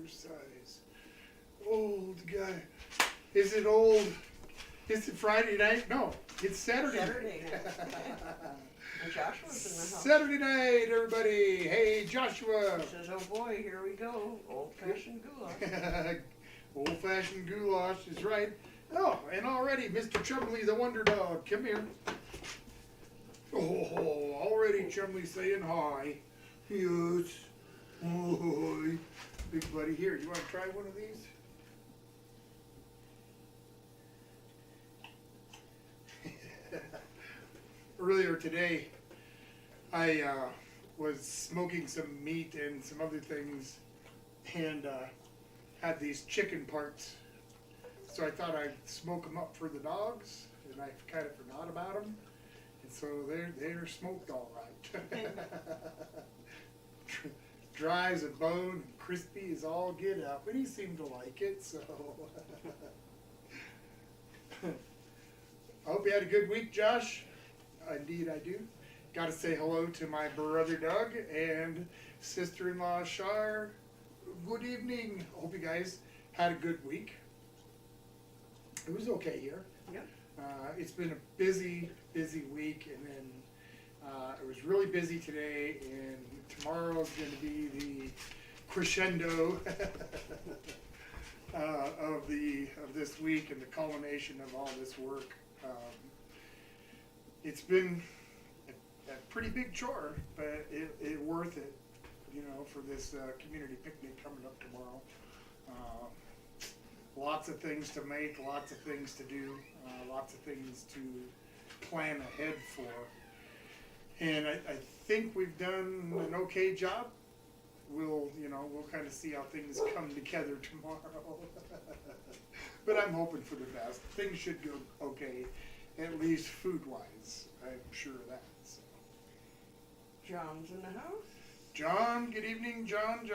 exercise. Old guy. Is it old? Is it Friday night? No, it's Saturday night. Saturday night. And Joshua's in the house. Saturday night, everybody. Hey, Joshua. He says, oh boy, here we go. Old-fashioned goulash. Old-fashioned goulash is right. Oh, and already Mr. Chumley, the wonder dog. Come here. Oh, already Chumley saying hi. Yes. Oh, big buddy. Here, you want to try one of these? Earlier today, I was smoking some meat and some other things, and had these chicken parts. So I thought I'd smoke them up for the dogs, and I kind of forgot about them. And so they're smoked all right. Dry as a bone, crispy as all get out, but he seemed to like it, so. I hope you had a good week, Josh. Indeed I do. Got to say hello to my brother Doug and sister-in-law Shaun. Good evening. Hope you guys had a good week. It was okay here. Yeah. It's been a busy week, and then it was really busy today, and tomorrow is going to be the crescendo of this week and the culmination of all this work. It's been a pretty big chore, but it worth it, you know, for this community picnic coming up tomorrow. Lots of things to make, lots of things to do, lots of things to plan ahead for. And I think we've done an okay job. We'll kind of see how things come together tomorrow. But I'm hoping for the best. Things should go okay, at least food-wise. I'm sure of that. So. John's in the house. John, good evening, John.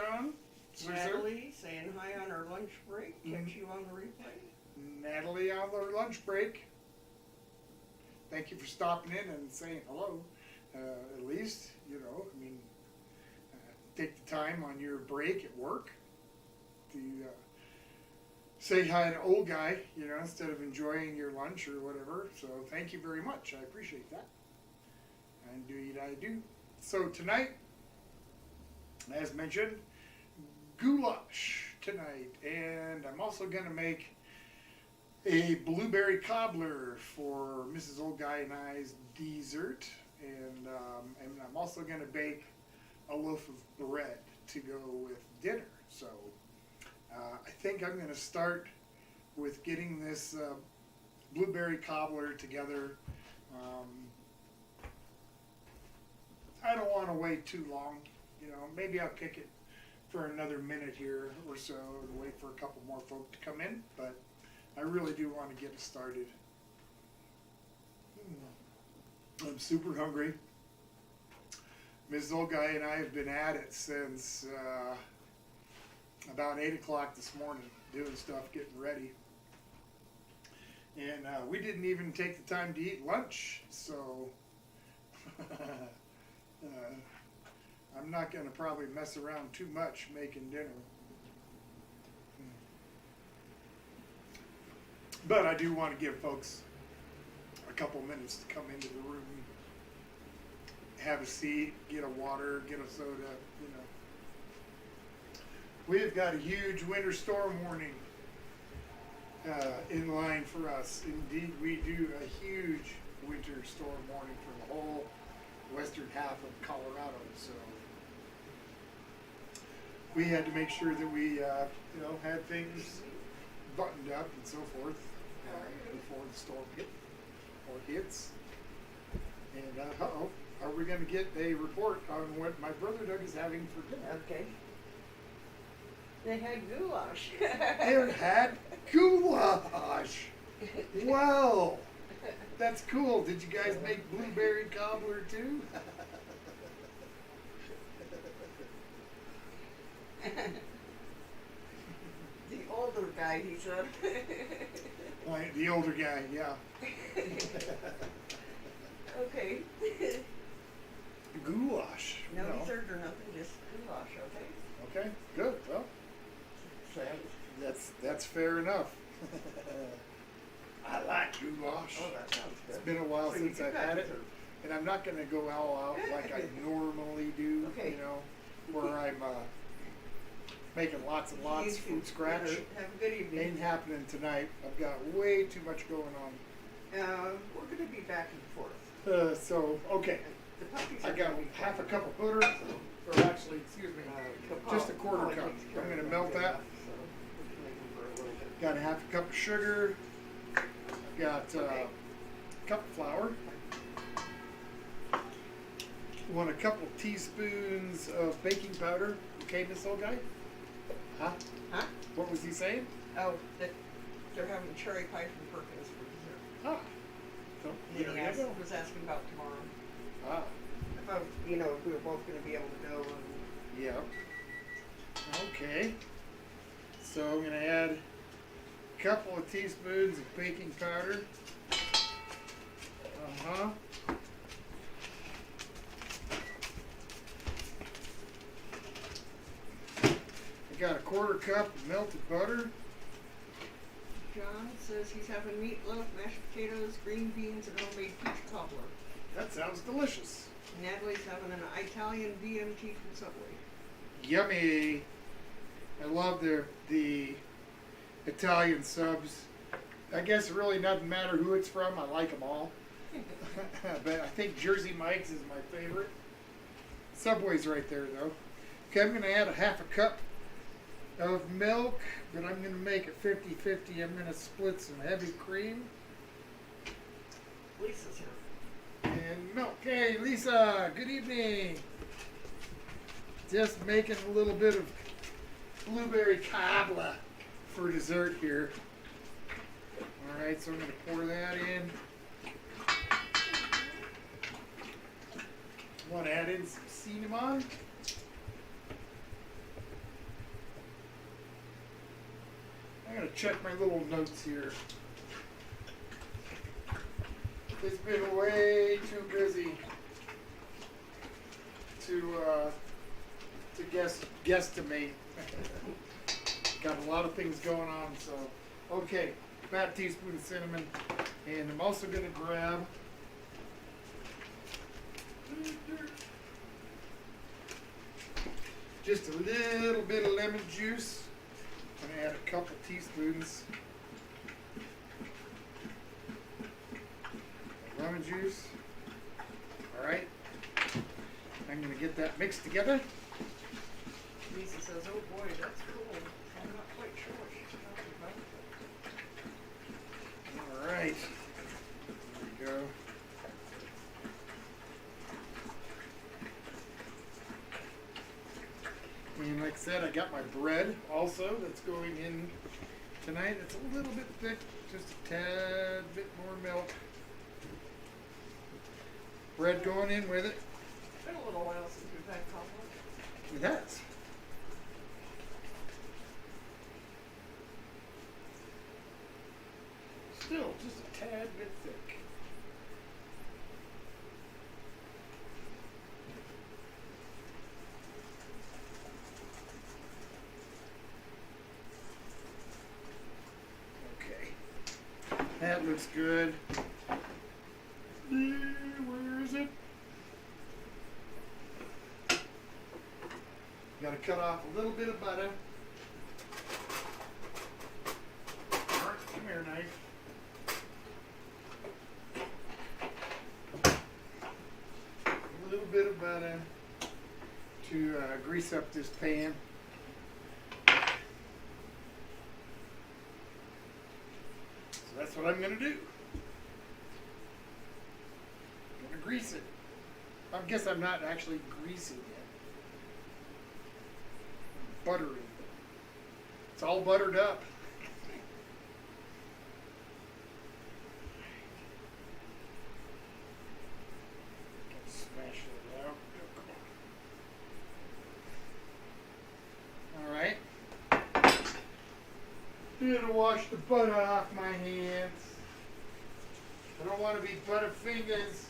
Natalie saying hi on her lunch break. Catch you on the replay. Natalie on her lunch break. Thank you for stopping in and saying hello. At least, you know, I mean, take the time on your break at work to say hi to old guy, you know, instead of enjoying your lunch or whatever. So thank you very much. I appreciate that. Indeed I do. So tonight, as mentioned, goulash tonight, and I'm also going to make a blueberry cobbler for Mrs. Old Guy and I's dessert, and I'm also going to bake a loaf of bread to go with dinner. So I think I'm going to start with getting this blueberry cobbler together. I don't want to wait too long, you know, maybe I'll kick it for another minute here or so and wait for a couple more folk to come in, but I really do want to get it started. I'm super hungry. Mrs. Old Guy and I have been at it since about 8 o'clock this morning, doing stuff, getting ready. And we didn't even take the time to eat lunch, so I'm not going to probably mess around too much making dinner. But I do want to give folks a couple minutes to come into the room, have a seat, get a water, get a soda, you know. We've got a huge winter storm warning in line for us. Indeed, we do a huge winter storm warning for the whole western half of Colorado. So we had to make sure that we, had things buttoned up and so forth before the storm hits. And are we going to get a report on what my brother Doug is having for dinner? Okay. They had goulash. They had goulash. Wow, that's cool. Did you guys make blueberry cobbler too? The older guy, he said. The older guy, yeah. Okay. Goulash. No dessert or nothing, just goulash, okay? Okay, good. Well, That's fair enough. I like goulash. Oh, that sounds good. It's been a while So since you I've got had it, dessert. and I'm not going to go all out like I normally do. Okay. You know, where I'm making lots and lots You from too. scratch. Have a good evening. Ain't happening tonight. I've got way too much going on. We're going to be back and forth. So okay, The puppies I are got gonna be half a fine. cup of butter, or actually, excuse me, just a quarter Polly cup. takes care I'm of gonna them melt good that. enough, so we can make them for a little bit. Got a half a cup of sugar. Got a cup of flour. Want a couple teaspoons of baking powder. Okay, Miss Old Guy? Huh? Huh? What was he saying? Oh, that they're having cherry pie from Perkins for dessert. Ah. So, And there he you go. was asking about tomorrow. Ah. If if we were both going to be able to go. And Yeah. Okay. So I'm going to add a couple of teaspoons of baking powder. Uh-huh. I got a quarter cup of melted butter. John says he's having meatloaf, mashed potatoes, green beans, and homemade peach cobbler. That sounds delicious. Natalie's having an Italian BMT from Subway. Yummy. I love the Italian subs. I guess it really doesn't matter who it's from. I like them all. But I think Jersey Mike's is my favorite. Subway's right there, though. Okay, I'm going to add a half a cup of milk, but I'm going to make it 50-50. I'm going to split some heavy cream Lisa's here. and milk. Hey, Lisa, good evening. Just making a little bit of blueberry cobbler for dessert here. All right, so I'm going to pour that in. Want to add in some cinnamon. I'm going to check my little notes here. It's been way too busy to guesstimate. Got a lot of things going on, so okay. About a teaspoon of cinnamon, and I'm also going to grab just a little bit of lemon juice. I'm going to add a couple teaspoons of lemon juice. All right. I'm going to get that mixed together. Lisa says, oh boy, that's cool. I'm not quite sure what she's talking about. All right. There we go. And like I said, I got my bread also that's going in tonight. It's a little bit thick, just a tad bit more milk. Bread going in with it. It's been a little while since we've had cobbler. It has. Still just a tad bit thick. Okay. That looks good. Where is it? Got to cut off a little bit of butter. All right, come here, knife. A little bit of butter to grease up this pan. So that's what I'm going to do. I'm going to grease it. I guess I'm not actually greasing it. Buttering. It's all buttered up. Smash it out. All right. Need to wash the butter off my hands. I don't want to be butterfingers.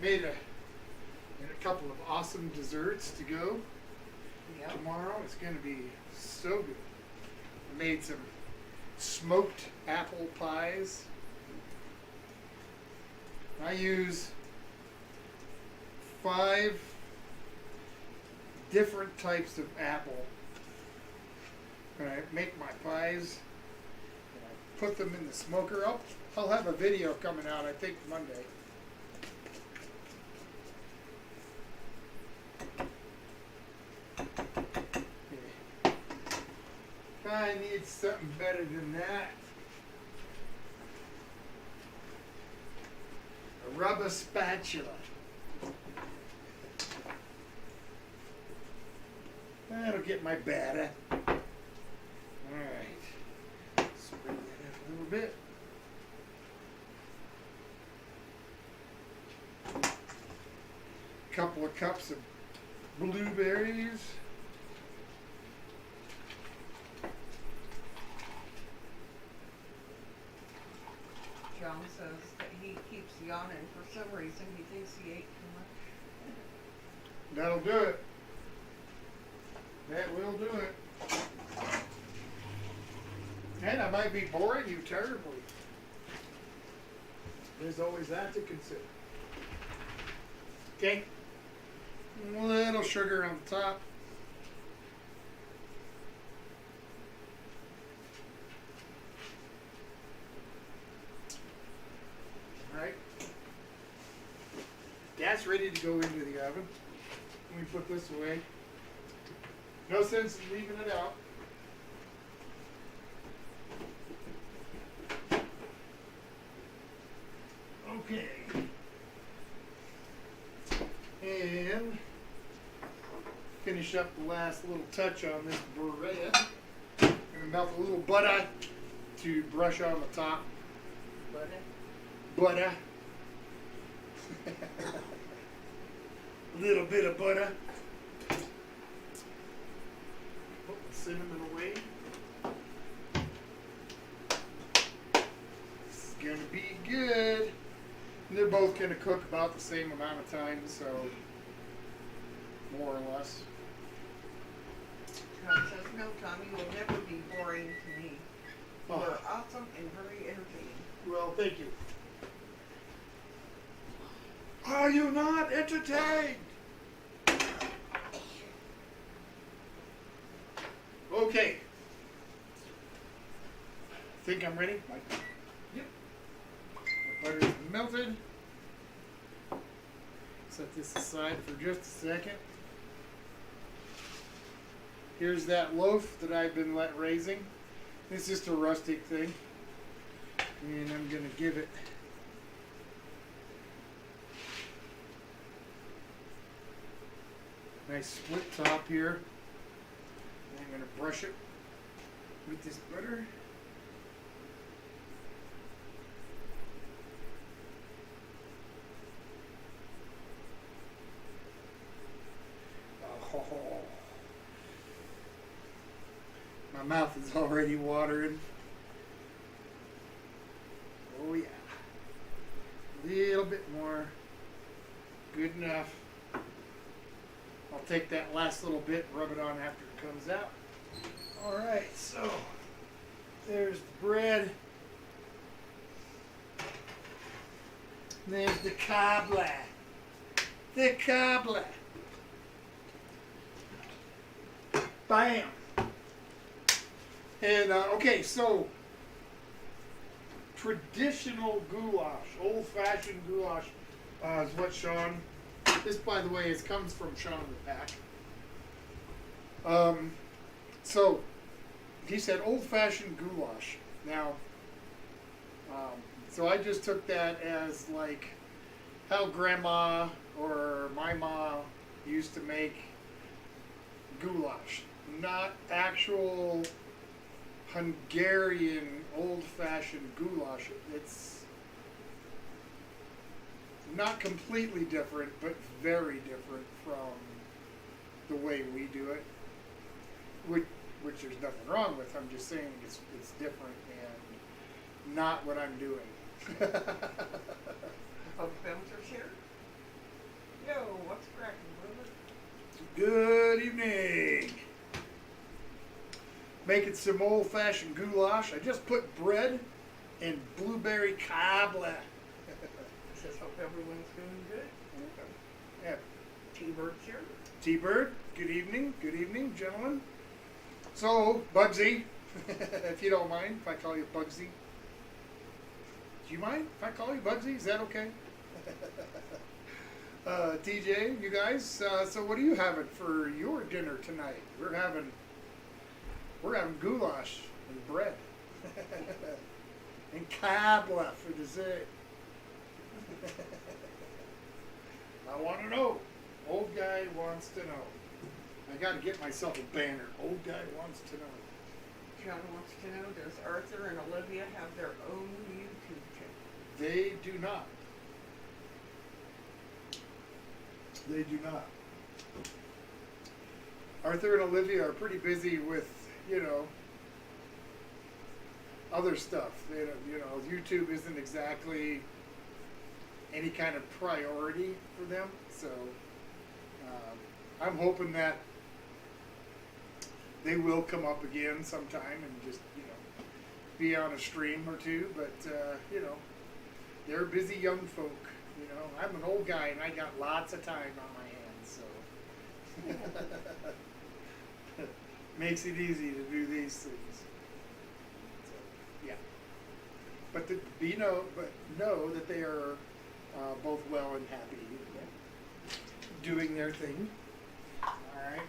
made a couple of awesome desserts to go Yep. tomorrow. It's going to be so good. I made some smoked apple pies. I use 5 different types of apple when I make my pies. And I put them in the smoker. I'll have a video coming out, I think, Monday. I need something better than that. A rubber spatula. That'll get my batter. Alright. Spread that up a little bit. Couple of cups of blueberries. John says that he keeps yawning for some reason. He thinks he ate too much. That'll do it. That will do it. And I might be boring you terribly. There's always that to consider. Okay. A little sugar on the top. Alright. That's ready to go into the oven. Let me put this away. No sense in leaving it out. Okay. And finish up the last little touch on this bread. I'm gonna melt a little butter to brush on the top. Butter. A little bit of butter. Put the cinnamon away. This is gonna be good. And they're both gonna cook about the same amount of time, so more or less. John says, no, Tommy, you will never be boring to me. You Oh. are awesome and very entertaining. Well, thank you. Are you not entertained? Okay. Think I'm ready? Yep. My butter's melted. Set this aside for just a second. Here's that loaf that I've been raising. It's just a rustic thing. And I'm going to give it nice split top here. And I'm going to brush it with this butter. Oh, my mouth is already watering. Oh yeah. A little bit more. Good enough. I'll take that last little bit and rub it on after it comes out. Alright, so there's the bread. And there's the cobbler. The cobbler. Bam. And okay, so traditional goulash, old-fashioned goulash, is what Shaun. This, by the way, comes from Shaun the Pack. So he said old-fashioned goulash. Now, so I just took that as like how Grandma or my ma used to make goulash, not actual Hungarian old-fashioned goulash. It's not completely different, but very different from the way we do it, which there's nothing wrong with. I'm just saying it's different and not what I'm doing. Both films are shared? Good evening. Making some old-fashioned goulash. I just put bread and blueberry cobbler. Says hope everyone's doing good. Yeah. T-Bird's here. T-Bird, good evening, gentlemen. So, Bugsy, if you don't mind, if I call you Bugsy. Do you mind if I call you Bugsy? Is that okay? TJ, you guys, so what are you having for your dinner tonight? We're having goulash and bread. And cobbler for dessert. I want to know. Old guy wants to know. I got to get myself a banner. Old guy wants to know. John wants to know, does Arthur and Olivia have their own YouTube channel? They do not. They do not. Arthur and Olivia are pretty busy with, other stuff. They don't, YouTube isn't exactly any kind of priority for them. So I'm hoping that they will come up again sometime and just, be on a stream or two. But, they're busy young folk. I'm an old guy and I got lots of time on my hands, so makes it easy to do these things. So, yeah. But know that they are both well and happy, doing their thing. All right.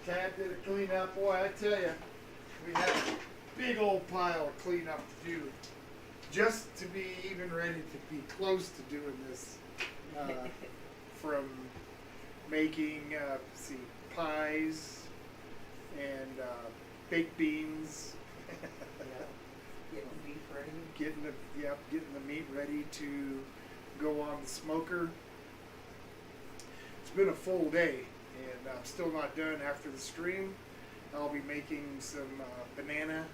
Tad did a cleanup. Boy, I tell you, we had a big old pile of cleanup to do, just to be even ready to be close to doing this. From making, pies and baked beans. Getting beef ready. Getting the meat ready to go on the smoker. It's been a full day, and I'm still not done after the stream. I'll be making some banana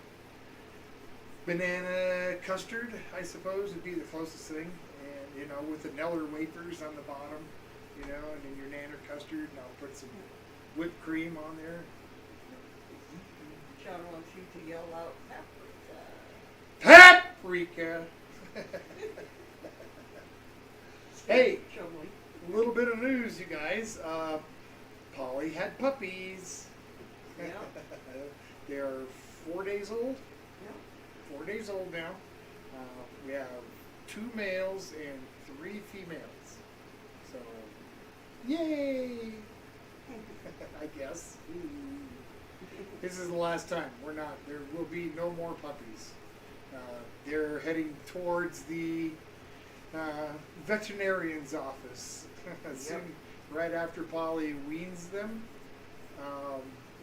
custard, I suppose, would be the closest thing. And, with the Neller wafers on the bottom, and then your nanner custard, and I'll put some whipped cream on there. John wants you to yell out paprika. Paprika! Hey, Chumley. a little bit of news, you guys. Polly had puppies. Yeah. They're 4 days old. Yeah. 4 days old now. We have 2 males and 3 females. So, yay! I guess. This is the last time. There will be no more puppies. They're heading towards the veterinarian's office soon, right after Polly weans them.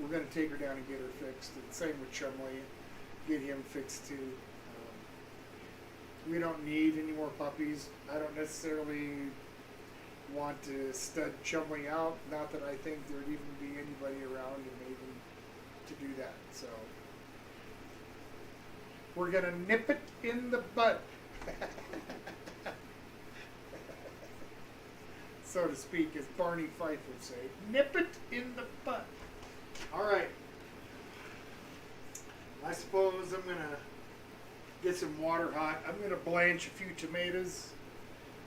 We're going to take her down and get her fixed. And same with Chumley, get him fixed too. We don't need any more puppies. I don't necessarily want to stud Chumley out. Not that I think there'd even be anybody around and able to do that. So we're going to nip it in the bud. So to speak, as Barney Fife would say, nip it in the butt. All right. I suppose I'm going to get some water hot. I'm going to blanch a few tomatoes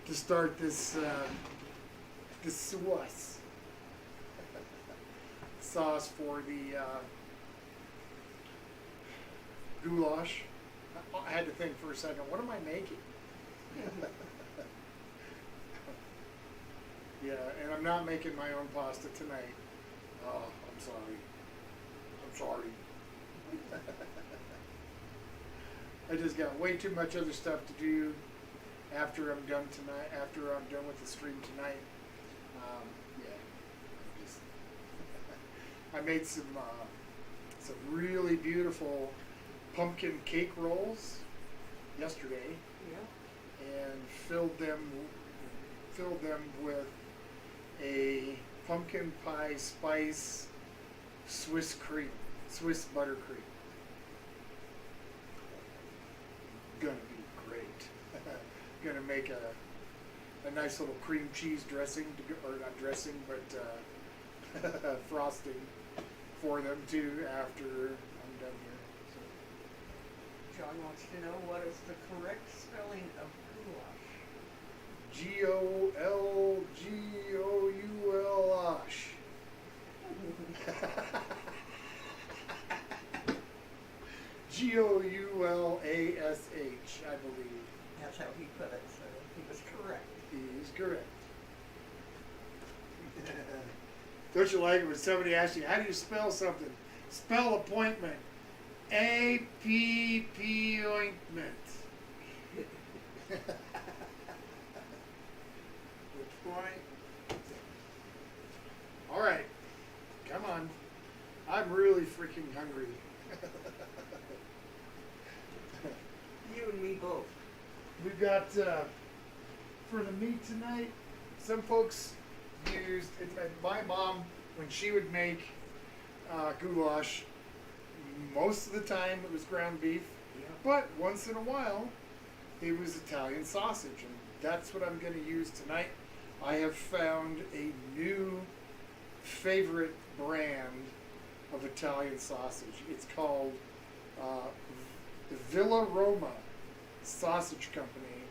to start this sauce for the goulash. I had to think for a second, what am I making? Yeah, and I'm not making my own pasta tonight. Oh, I'm sorry. I just got way too much other stuff to do after I'm done tonight. After I'm done with the stream tonight, I made some really beautiful pumpkin cake rolls yesterday, and filled them with a pumpkin pie spice Swiss buttercream. Gonna be great. Gonna make a nice little cream cheese dressing, or not dressing, but frosting for them too after I'm done here. John wants to know what is the correct spelling of Goulash. Goulash, I believe. That's how he put it, so he was correct. He's correct. Don't you like it when somebody asks you, how do you spell something? Spell appointment. A-P-P ointment. Which point? All right. Come on. I'm really freaking hungry. You and me both. We've got, for the meat tonight, some folks used, my mom, when she would make goulash, most of the time it was ground beef, Yeah. but once in a while it was Italian sausage, and that's what I'm going to use tonight. I have found a new favorite brand of Italian sausage. It's called Villa Roma Sausage Company,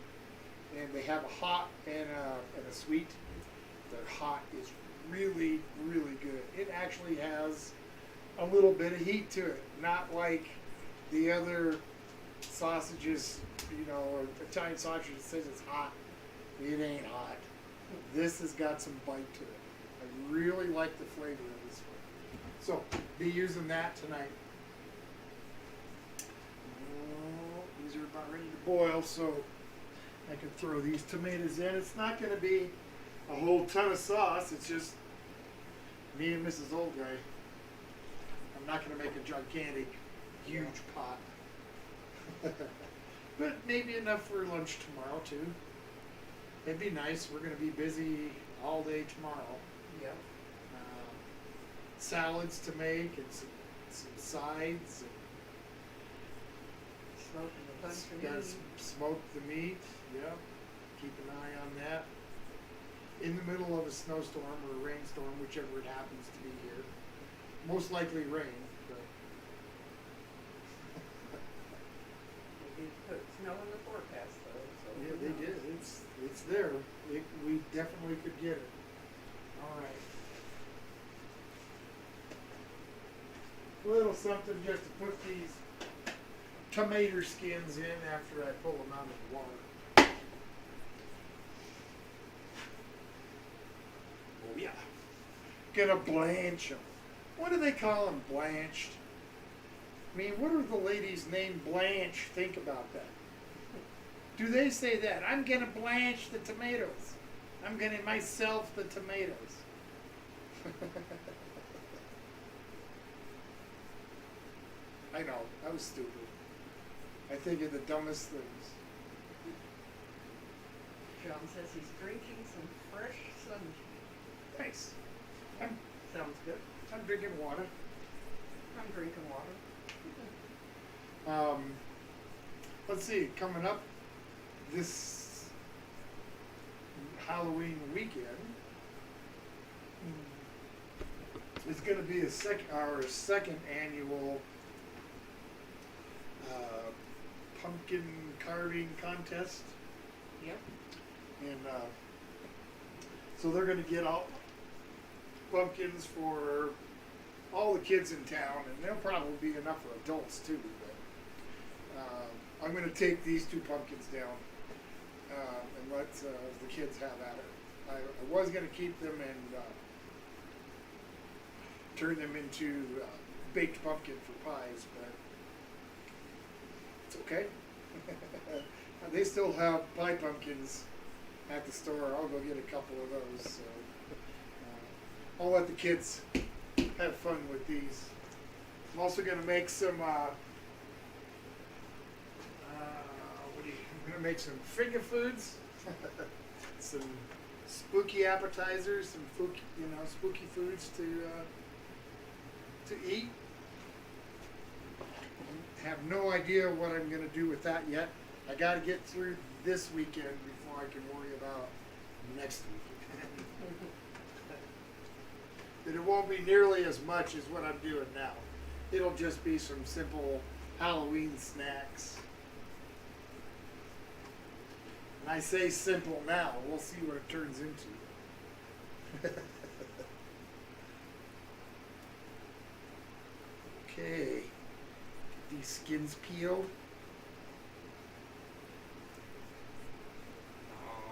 and they have a hot and a sweet. Their hot is really, really good. It actually has a little bit of heat to it, not like the other sausages, or Italian sausage that says it's hot. It ain't hot. This has got some bite to it. I really like the flavor of this one. So, be using that tonight. These are about ready to boil, so I can throw these tomatoes in. It's not going to be a whole ton of sauce. It's just me and Mrs. Old Guy. I'm not going to make a gigantic, huge pot. But maybe enough for lunch tomorrow, too. It'd be nice. We're going to be busy all day tomorrow. Yep. Salads to make and some sides. And Smoking a bunch of gotta meat. smoke the meat. Yep. Keep an eye on that. In the middle of a snowstorm or a rainstorm, whichever it happens to be here. Most likely rain. But They did put snow in the forecast, though. So yeah, who they knows? did. It's there. We definitely could get it. All right. A little something just to put these tomato skins in after I pull them out of the water. Oh yeah. Gonna blanch them. What do they call them, blanched? I mean, what are the ladies named Blanche think about that? Do they say that? I'm gonna blanch the tomatoes. I'm gonna myself the tomatoes. I know, I was stupid. I think of the dumbest things. John says he's drinking some fresh sunshine. Thanks. Sounds good. I'm drinking water. I'm drinking water. Let's see, coming up this Halloween weekend is going to be our second annual pumpkin carving contest. Yep. And so they're going to get all pumpkins for all the kids in town, and there'll probably be enough for adults too. But I'm going to take these two pumpkins down and let the kids have at it. I was going to keep them and turn them into baked pumpkin for pies, but it's okay. They still have pie pumpkins at the store. I'll go get a couple of those. So I'll let the kids have fun with these. I'm also going to make some. I'm going to make some finger foods, some spooky appetizers, some spooky foods to eat. Have no idea what I'm going to do with that yet. I got to get through this weekend before I can worry about next weekend. Then it won't be nearly as much as what I'm doing now. It'll just be some simple Halloween snacks. And I say simple now. We'll see what it turns into. Okay. Get these skins peeled.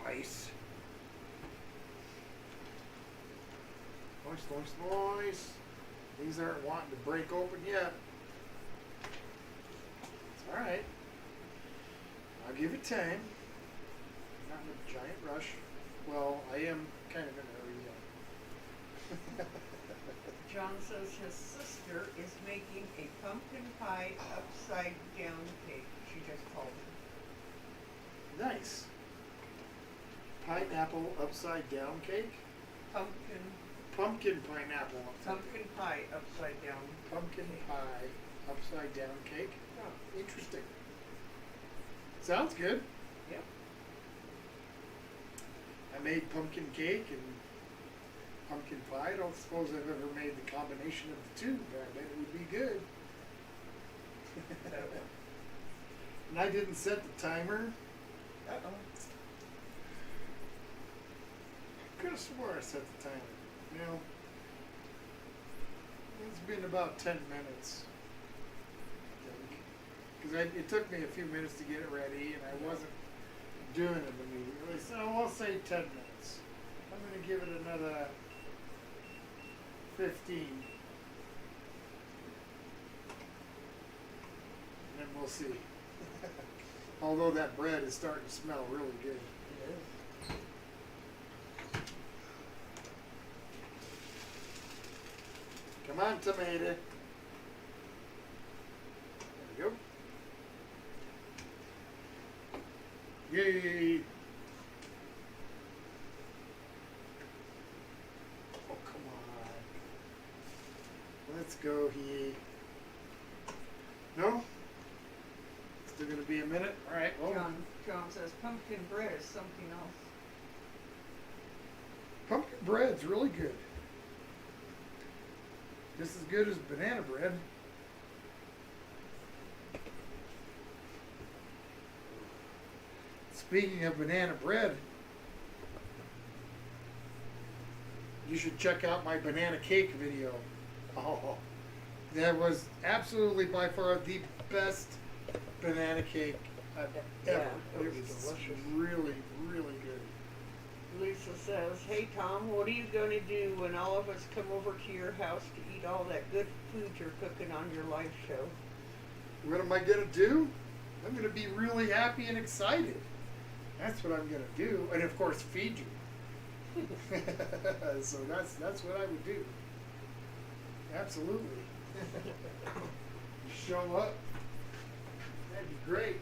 Nice. Nice. These aren't wanting to break open yet. It's alright. I'll give it time. Not in a giant rush. Well, I am kind of in a hurry yet. John says his sister is making a pumpkin pie upside down cake. She just called him. Nice. Pineapple upside down cake? Pumpkin pineapple upside Pumpkin pie upside down. Pumpkin cake. pie upside down cake? Yeah. Interesting. Sounds good. Yep. I made pumpkin cake and pumpkin pie. I don't suppose I've ever made the combination of the two, but I bet it would be good. And I didn't set the timer. Uh-oh. I could have swore I set the timer. You know, it's been about 10 minutes, I think. Because it took me a few minutes to get it ready, and I wasn't doing it immediately. So I'll say 10 minutes. I'm going to give it another 15. And then we'll see. Although that bread is starting to smell really good. It is. Come on, tomato. There we go. Yay! Oh, come on. Let's go here. No? Still gonna be a minute? Alright, well. John says pumpkin bread is something else. Pumpkin bread's really good. Just as good as banana bread. Speaking of banana bread, you should check out my banana cake video. Oh, that was absolutely by far the best banana cake I've ever. Yeah, It was delicious. Really, really good. Lisa says, hey Tom, what are you going to do when all of us come over to your house to eat all that good food you're cooking on your live show? What am I going to do? I'm going to be really happy and excited. That's what I'm going to do. And of course, feed you. So that's what I would do. Absolutely. Show up. That'd be great.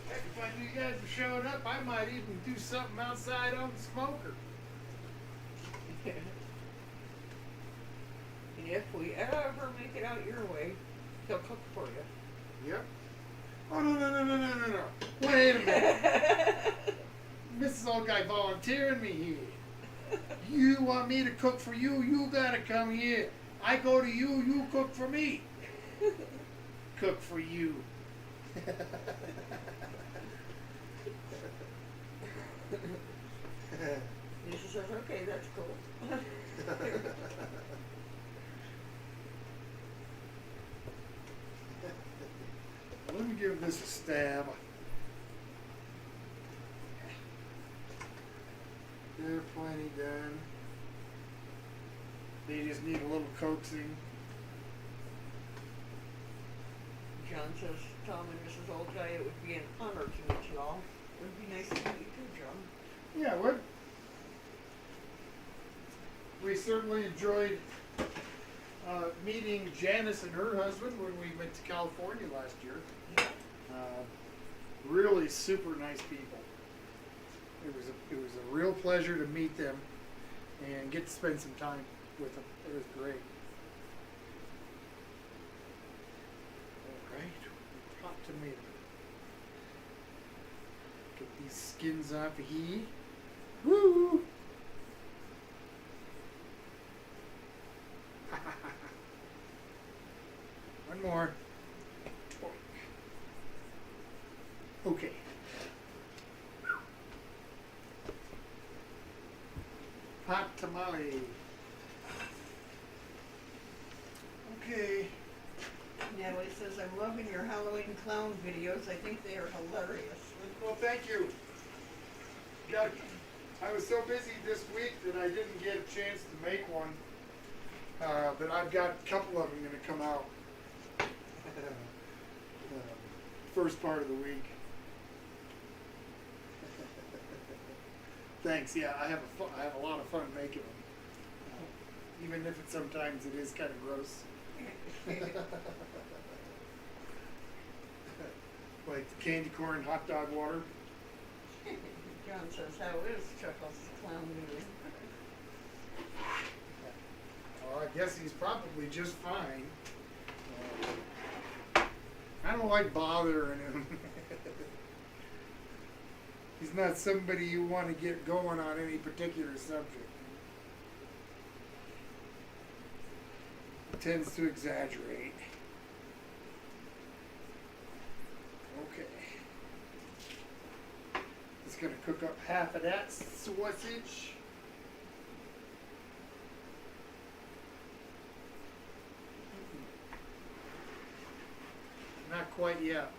Heck, if I knew you guys were showing up, I might even do something outside on the smoker. And if we ever make it out your way, he'll cook for you. Yep. Oh, no. Wait a minute. Mrs. Old Guy volunteering me here. You want me to cook for you? You gotta come here. I go to you, you cook for me. Cook for you. Lisa says, okay, that's cool. Let me give this a stab. They're plenty done. They just need a little coaxing. John says, Tom and Mrs. Old Guy, it would be an honor to meet you all. It would be nice to meet you too, John. Yeah, what? We certainly enjoyed meeting Janice and her husband when we went to California last year. Really super nice people. It was a real pleasure to meet them and get to spend some time with them. It was great. All right, hot tomato. Get these skins off of here. Woo! hot tamale. Okay. Natalie says, I'm loving your Halloween clown videos. I think they are hilarious. Well, thank you. I was so busy this week that I didn't get a chance to make one. But I've got a couple of them going to come out first part of the week. Thanks. Yeah, I have a lot of fun making them, even if sometimes it is kind of gross. Like the candy corn hot dog water. John says, how is Chuckles clown movie? Well, I guess he's probably just fine. I don't like bothering him. He's not somebody you want to get going on any particular subject. He tends to exaggerate. Okay. Just gonna cook up half of that sausage. Not quite yet.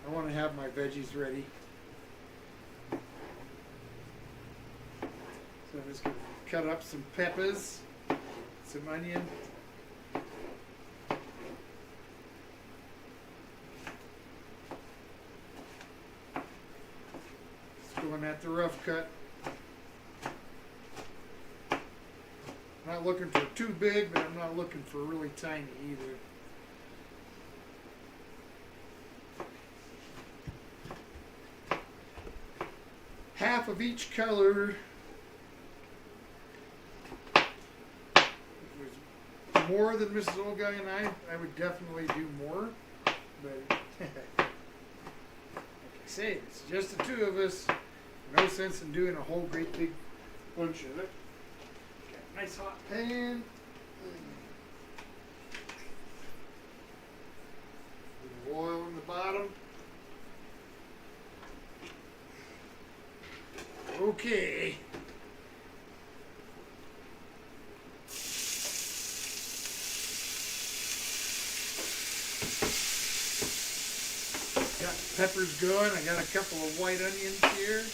I want to have my veggies ready. So I'm just going to cut up some peppers, some onion. Just going at the rough cut. Not looking for too big, but I'm not looking for really tiny either. Half of each color. If it was more than Mrs. Old Guy and I would definitely do more. But like I say, it's just the two of us. No sense in doing a whole great big bunch of it. Nice hot pan. Little oil in the bottom. Okay. Got the peppers going. I got a couple of white onions here.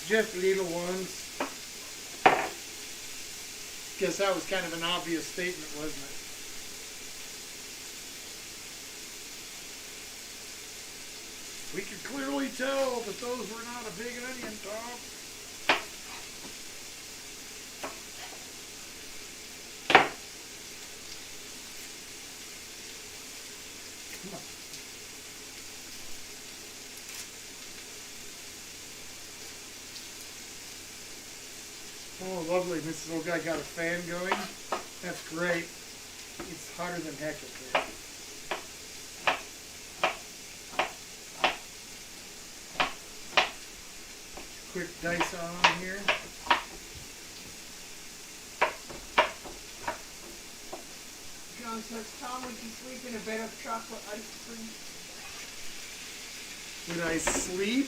Just little ones. Guess that was kind of an obvious statement, wasn't it? We could clearly tell that those were not a big onion, Tom. Come on. Oh, lovely. Mrs. Old Guy got a fan going. That's great. It's hotter than heck in here. Quick dice on here. John says, Tom, would you sleep in a bed of chocolate ice cream? Would I sleep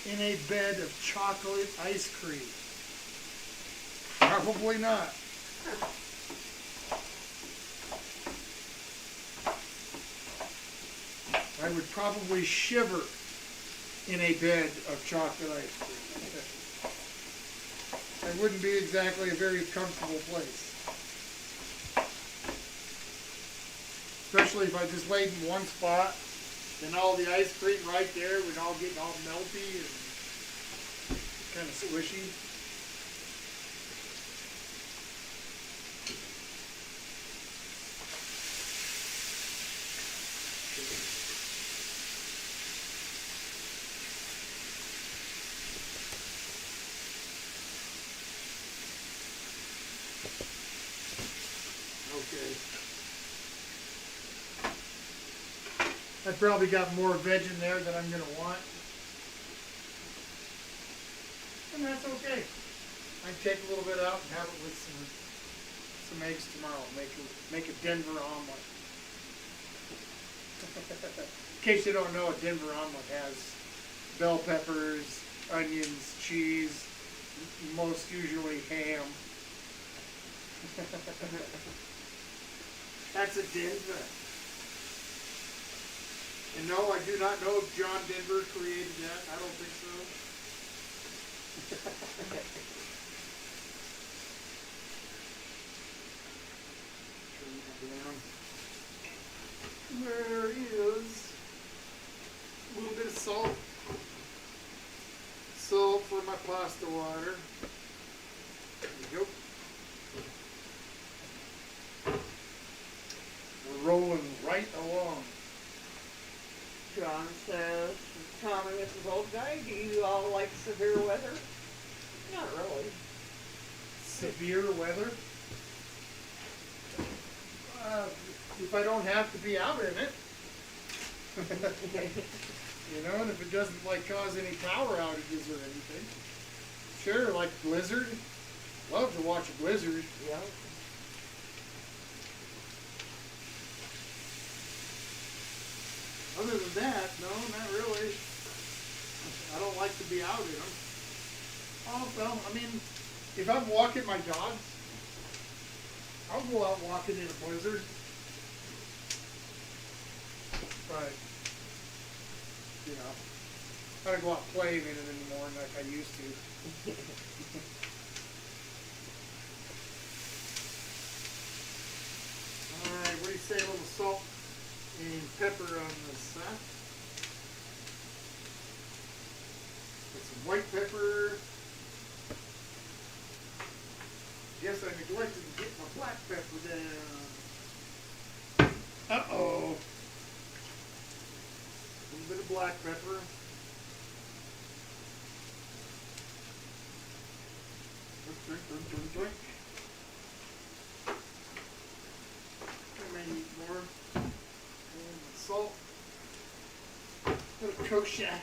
in a bed of chocolate ice cream? Probably not. I would probably shiver in a bed of chocolate ice cream. That wouldn't be exactly a very comfortable place. Especially if I just laid in one spot, then all the ice cream right there would all get all melty and kind of squishy. Okay. I've probably got more veg in there than I'm going to want. And that's okay. I can take a little bit out and have it with some eggs tomorrow. Make a Denver omelet. case you don't know, a Denver omelet has bell peppers, onions, cheese, most usually ham. That's a Denver. And no, I do not know if John Denver created that. I don't think so. There is a little bit of salt. Salt for my pasta water. There we go. We're rolling right along. John says, Tom and Mrs. Old Guy, do you all like severe weather? Not really. Severe weather? If I don't have to be out in it. You know, and if it doesn't like cause any power outages or anything. Sure, like blizzard. Love to watch a blizzard. Yeah. Other than that, no, not really. I don't like to be out in them. Oh, well, I mean, if I'm walking my dogs, I'll go out walking in a blizzard. But, you know, I don't go out playing in it anymore like I used to. Alright, what do you say, a little salt and pepper on this, huh? Put some white pepper. Guess I neglected to get my black pepper down. Uh-oh. A little bit of black pepper. Drink, drink, drink, drink. I may need more. And salt. A little kosher.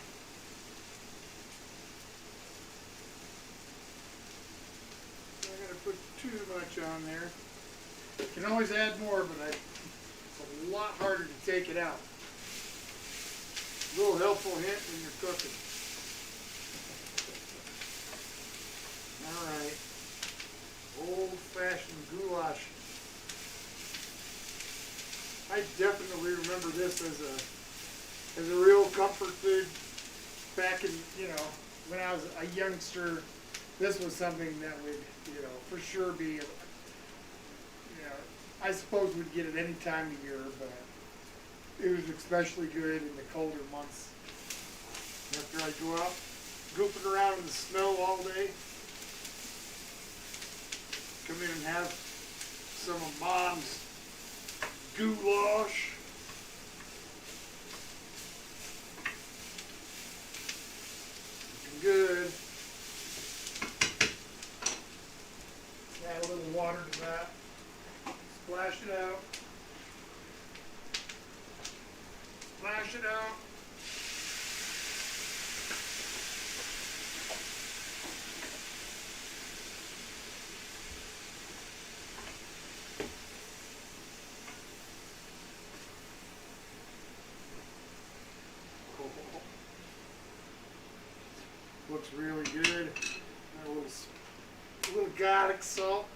I'm not gonna put too much on there. You can always add more, but it's a lot harder to take it out. A little helpful hint when you're cooking. Alright. Old-fashioned goulash. I definitely remember this as a real comfort food back in, you know, when I was a youngster. This was something that would, you know, for sure be, you know, I suppose we'd get it any time of year, but it was especially good in the colder months. After I go out goofing around in the snow all day, come in and have some of Mom's goulash. Looking good. Add a little water to that. Splash it out. Splash it out. Looks really good. A little garlic salt.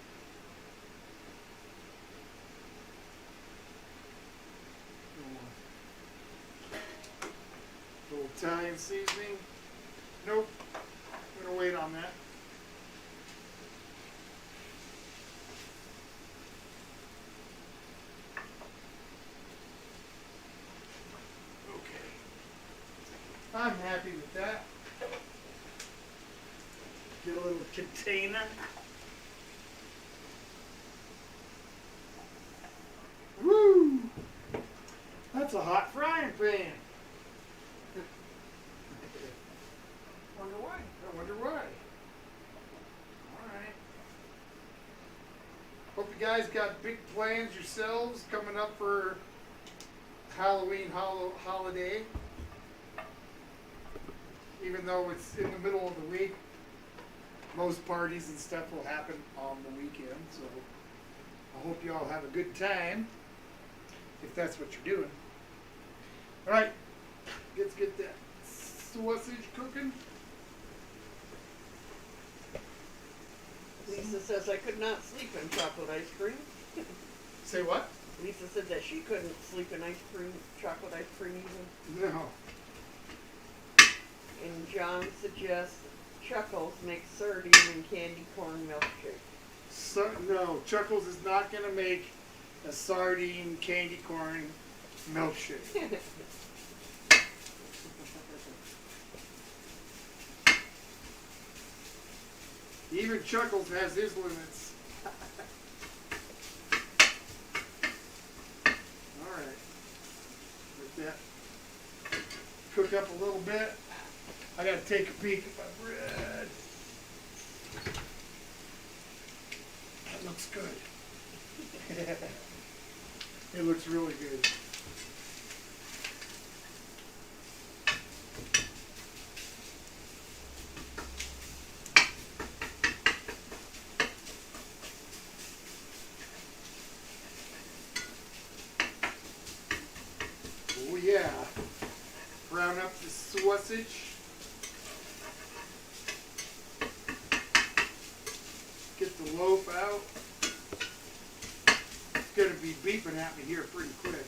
A little Italian seasoning. Nope. I'm gonna wait on that. Okay. I'm happy with that. Get a little container. Woo! That's a hot frying pan. Wonder why? I wonder why. Alright. Hope you guys got big plans yourselves coming up for Halloween holiday. Even though it's in the middle of the week, most parties and stuff will happen on the weekend, so I hope you all have a good time, if that's what you're doing. Alright, get that sausage cooking. Lisa says I could not sleep in chocolate ice cream. Say what? Lisa said that she couldn't sleep in chocolate ice cream either. No. And John suggests Chuckles make sardine and candy corn milkshake. No, Chuckles is not going to make a sardine candy corn milkshake. Even Chuckles has his limits. Alright. Let that cook up a little bit. I gotta take a peek at my bread. That looks good. It looks really good. Oh yeah. Brown up the sausage. Get the loaf out. It's going to be beeping at me here pretty quick.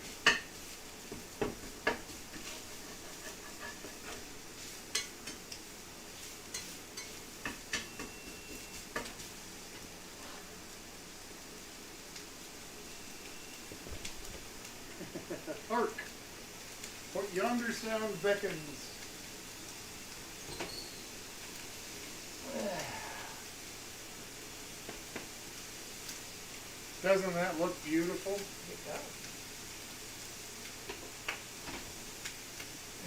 Hark! What yonder sound beckons. Doesn't that look beautiful? It does.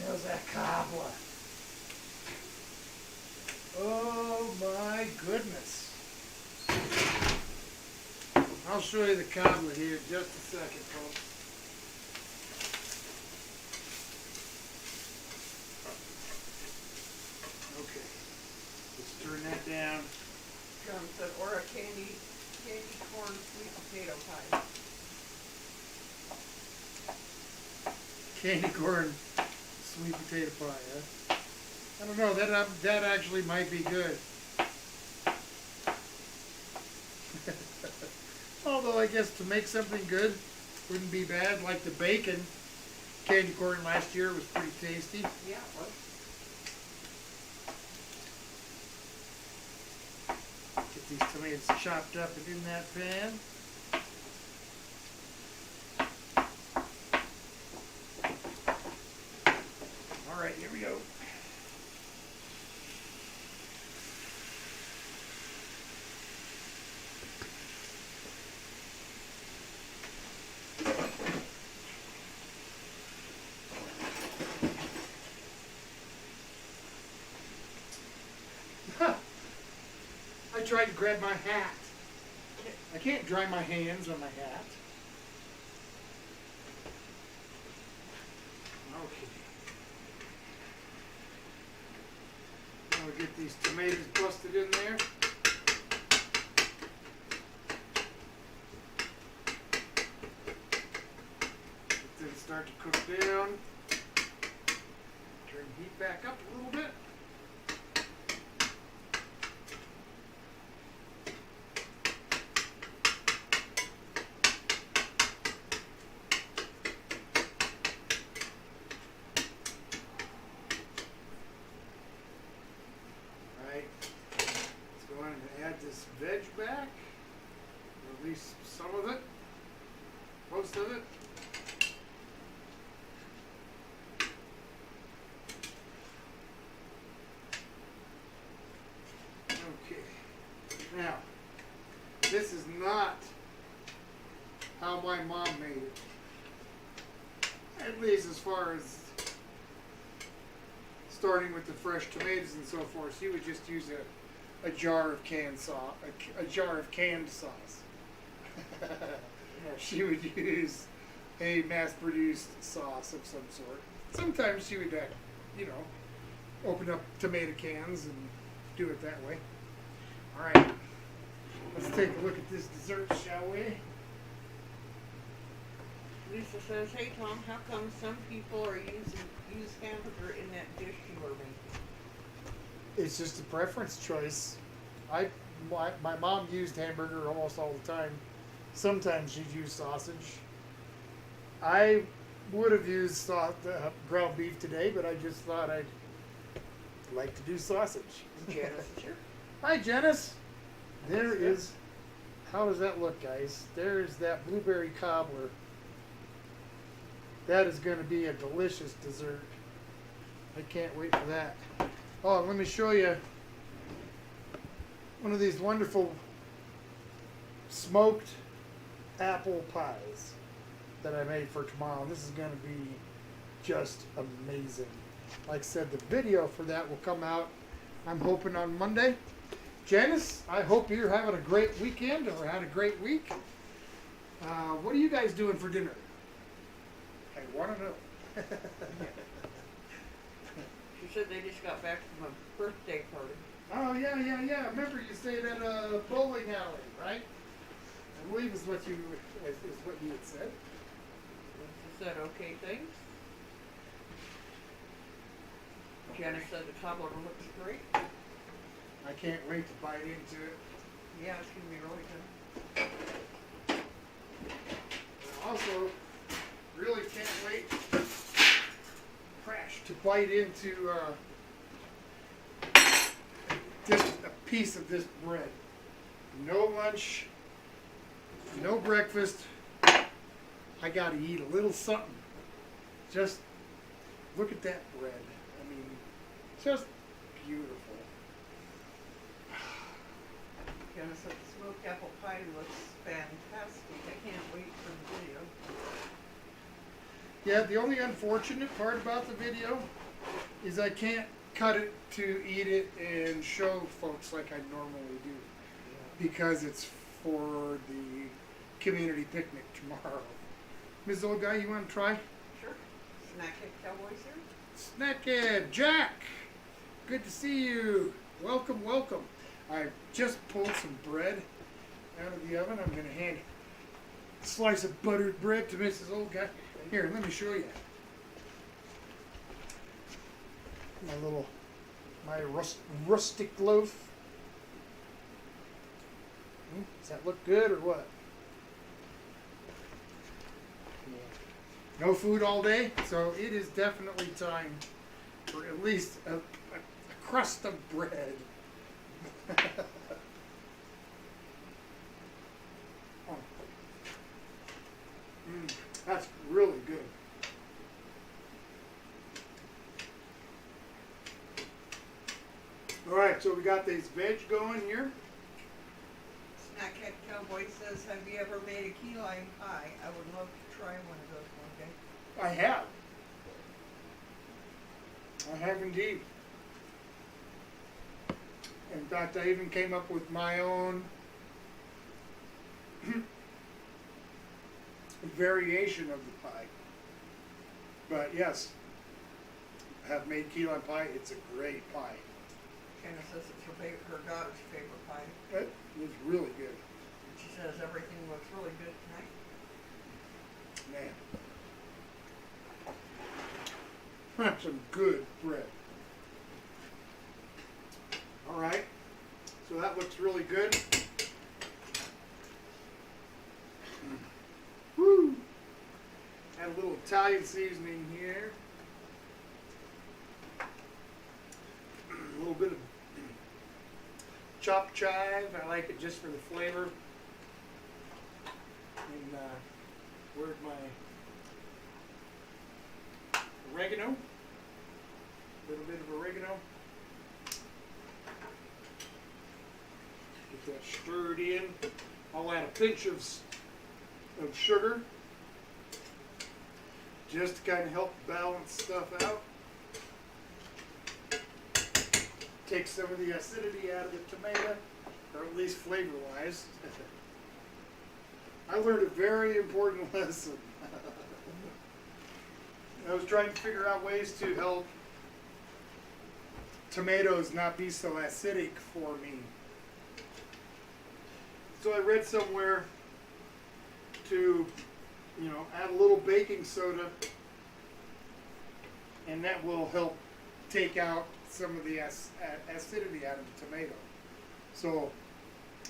There's that cobbler. Oh my goodness. I'll show you the cobbler here in just a second, folks. Okay. Let's turn that down. John said, or a candy corn sweet potato pie. Candy corn sweet potato pie, huh? I don't know, that actually might be good. Although I guess to make something good wouldn't be bad, like the bacon candy corn last year was pretty tasty. Yeah, it was. Get these tomatoes chopped up and in that pan. All right, here we go. I tried to grab my hat. I can't dry my hands on my hat. Okay. Now we get these tomatoes busted in there. Let them start to cook down. Turn the heat back up a little bit. Add this veg back, or at least some of it, most of it. Okay, now, this is not how my mom made it, at least as far as starting with the fresh tomatoes and so forth. She would just use a jar of canned sauce, a jar of canned sauce. She would use a mass-produced sauce of some sort. Sometimes she would, open up tomato cans and do it that way. All right, let's take a look at this dessert, shall we? Lisa says, hey Tom, how come some people are use hamburger It's just a preference choice. My mom used hamburger almost all the time. Sometimes she'd use sausage. I would have used ground beef today, but I just thought I'd like to do sausage. Janice is here. Hi, Janice. There is. How does that look, guys? There's that blueberry cobbler. That is going to be a delicious dessert. I can't wait for that. Oh, let me show you one of these wonderful smoked apple pies that I made for tomorrow. This is going to be just amazing. Like I said, the video for that will come out, I'm hoping, on Monday. Janice, I hope you're having a great weekend or had a great week. What are you guys doing for dinner? I want to know. She said they just got back from a birthday party. Oh, yeah. Remember you stayed at a bowling alley, right? I believe is what you had said. She said okay things. Janice said the cobbler looks great. I can't wait to bite into it. Yeah, it's going to be really good. And also, really can't wait, crash, to bite into just a piece of this bread. No lunch, no breakfast. I got to eat a little something. Just look at that bread. I mean, just beautiful. Janice said the smoked apple pie looks fantastic. I can't wait for the video. Yeah, the only unfortunate part about the video is I can't cut it to eat it and show folks like I normally do, because it's for the community picnic tomorrow. Ms. Old Guy, you want to try? Sure. Snackhead Cowboys here. Snackhead, Jack! Good to see you. Welcome. I just pulled some bread out of the oven. I'm going to hand a slice of buttered bread to Mrs. Old Guy. Here, let me show you. My rustic loaf. Does that look good or what? Yeah. No food all day, so it is definitely time for at least a crust of bread. Oh. That's really good. All right, so we got these veg going here. Snackhead Cowboy says, have you ever made a key lime pie? I would love to try one of those one day. I have. I have indeed. In fact, I even came up with my own variation of the pie. But yes, I have made key lime pie. It's a great pie. Janice says it's her daughter's favorite pie. It was really good. And she says everything looks really good tonight. Man. That's some good bread. All right. So that looks really good. Woo! Add a little Italian seasoning here. A little bit of chopped chive. I like it just for the flavor. And where's my oregano? A little bit of oregano. Get that stirred in. I'll add a pinch of sugar, just to kind of help balance stuff out. Take some of the acidity out of the tomato, or at least flavor-wise. I learned a very important lesson. I was trying to figure out ways to help tomatoes not be so acidic for me. So I read somewhere to, add a little baking soda, and that will help take out some of the acidity out of the tomato. So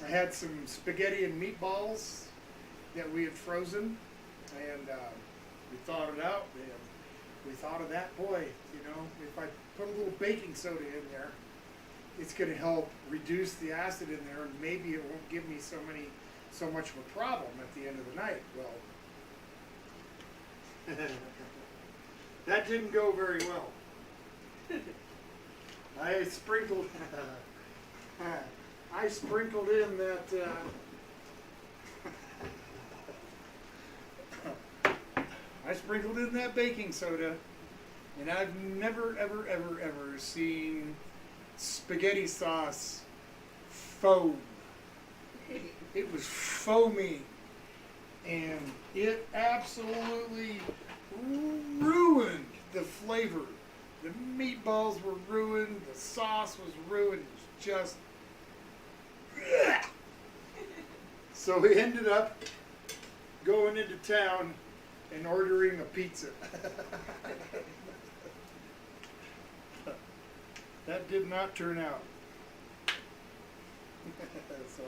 I had some spaghetti and meatballs that we had frozen, and we thawed it out. And we thought of that, boy, if I put a little baking soda in there, it's going to help reduce the acid in there, and maybe it won't give me so much of a problem at the end of the night. Well, that didn't go very well. I sprinkled in that baking soda, and I've never ever seen spaghetti sauce foam. It was foamy, and it absolutely ruined the flavor. The meatballs were ruined, the sauce was ruined, it was just... So we ended up going into town and ordering a pizza. That did not turn out. So,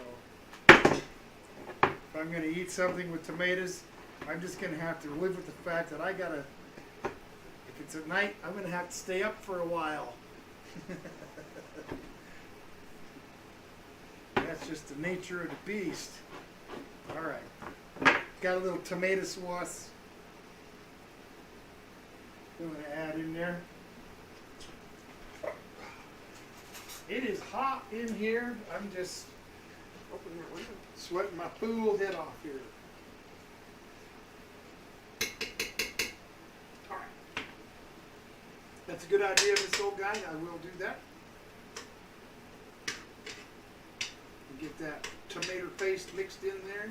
if I'm going to eat something with tomatoes, I'm just going to have to live with the fact that if it's at night, I'm going to have to stay up for a while. That's just the nature of the beast. All right. Got a little tomato sauce. I'm going to add in there. It is hot in here. I'm just Open that window. sweating my pool head off here. All right. That's a good idea, Miss Old Guy. I will do that. And get that tomato paste mixed in there.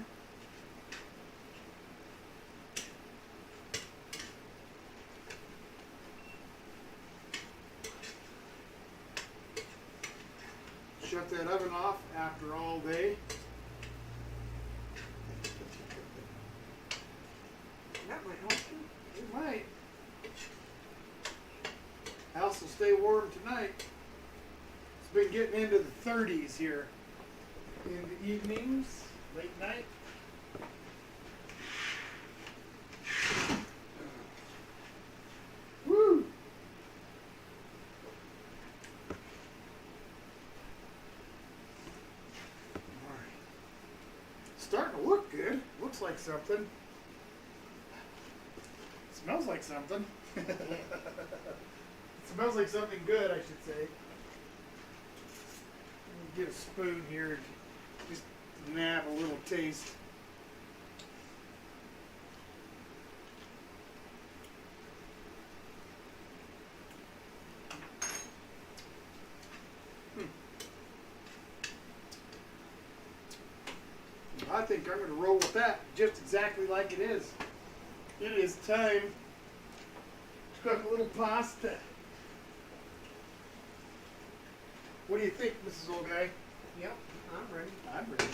Shut that oven off after all day. That might help too. It might. House will stay warm tonight. It's been getting into the 30s here in the evenings, late night. Woo! Alright. Starting to look good. Looks like something. Smells like something. It smells like something good, I should say. Let me get a spoon here and just nab a little taste. I think I'm going to roll with that just exactly like it is. It is time to cook a little pasta. What do you think, Mrs. Old Guy? Yep, I'm ready. I'm ready.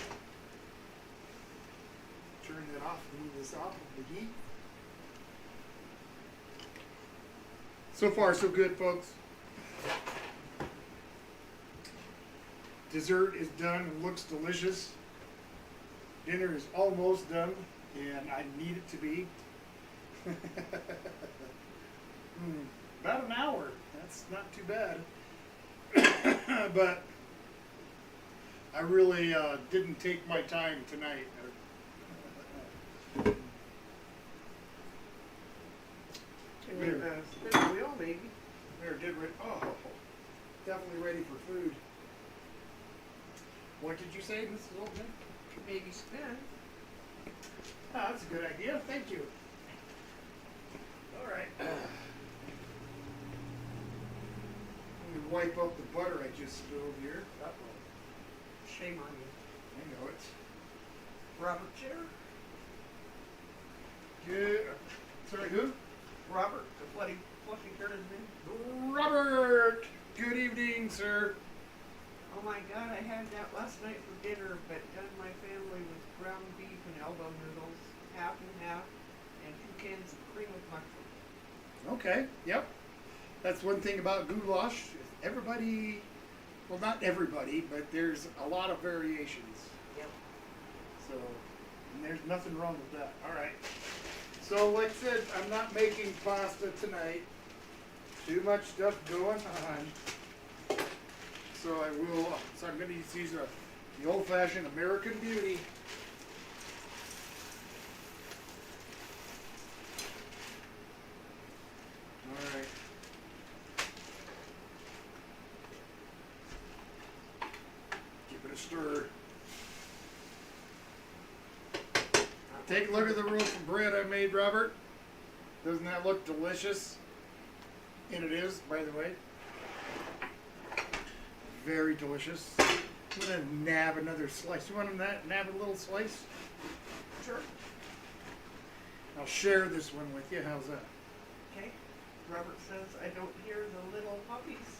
Turn that off, move this off of the heat. So far, so good, folks. Dessert is done and looks delicious. Dinner is almost done, and I need it to be. About an hour. That's not too bad. But I really didn't take my time tonight. Spin the wheel, maybe. There, did ready. Oh, definitely ready for food. What did you say, Mrs. Oldman? Maybe spin. Oh, that's a good idea. Thank you. All right. Let me wipe out the butter I just spilled here. Uh-oh. Shame on you. I know it. Robert Chair? Good. Sorry, who? Robert, the fluffy-haired man. Robert! Good evening, sir. Oh my God, I had that last night for dinner, but done my family with ground beef and elbow noodles, half and half, and 2 cans of cream of mushroom. Okay, yep. That's one thing about goulash. everybody, well, not everybody, but there's a lot of variations. Yep. So, and there's nothing wrong with that. All right. So, like I said, I'm not making pasta tonight. Too much stuff going on. So I will. So I'm going to use these the old-fashioned American Beauty. All right. Give it a stir. Take a look at the roast bread I made, Robert. Doesn't that look delicious? And it is, by the way. Very delicious. I'm going to nab another slice. You want to nab a little slice? Sure. I'll share this one with you. How's that? Okay. Robert says I don't hear the little puppies.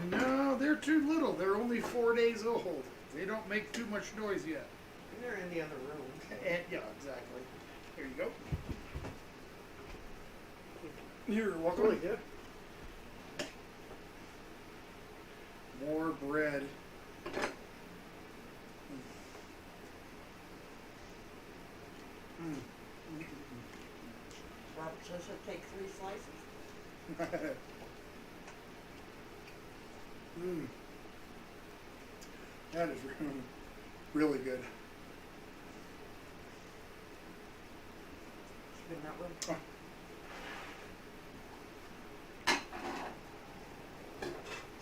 No, they're too little. They're only 4 days old. They don't make too much noise yet. And they're in the other room. And, yeah, exactly. Here you go. You're welcome. Really good. More bread. Robert says he'll take 3 slices. That is really good. Spin that one.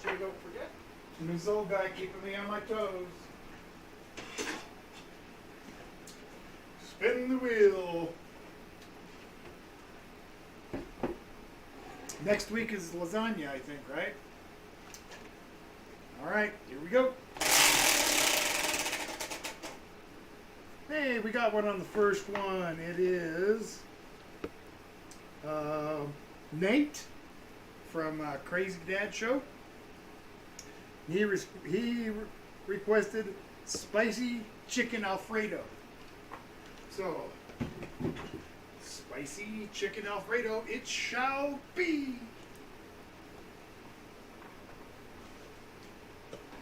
So you don't forget. This old guy keeping me on my toes. Spin the wheel. Next week is lasagna, I think, right? All right, here we go. Hey, we got one on the first one. It is Nate from Crazy Dad Show. He requested spicy chicken Alfredo. So, spicy chicken Alfredo, it shall be.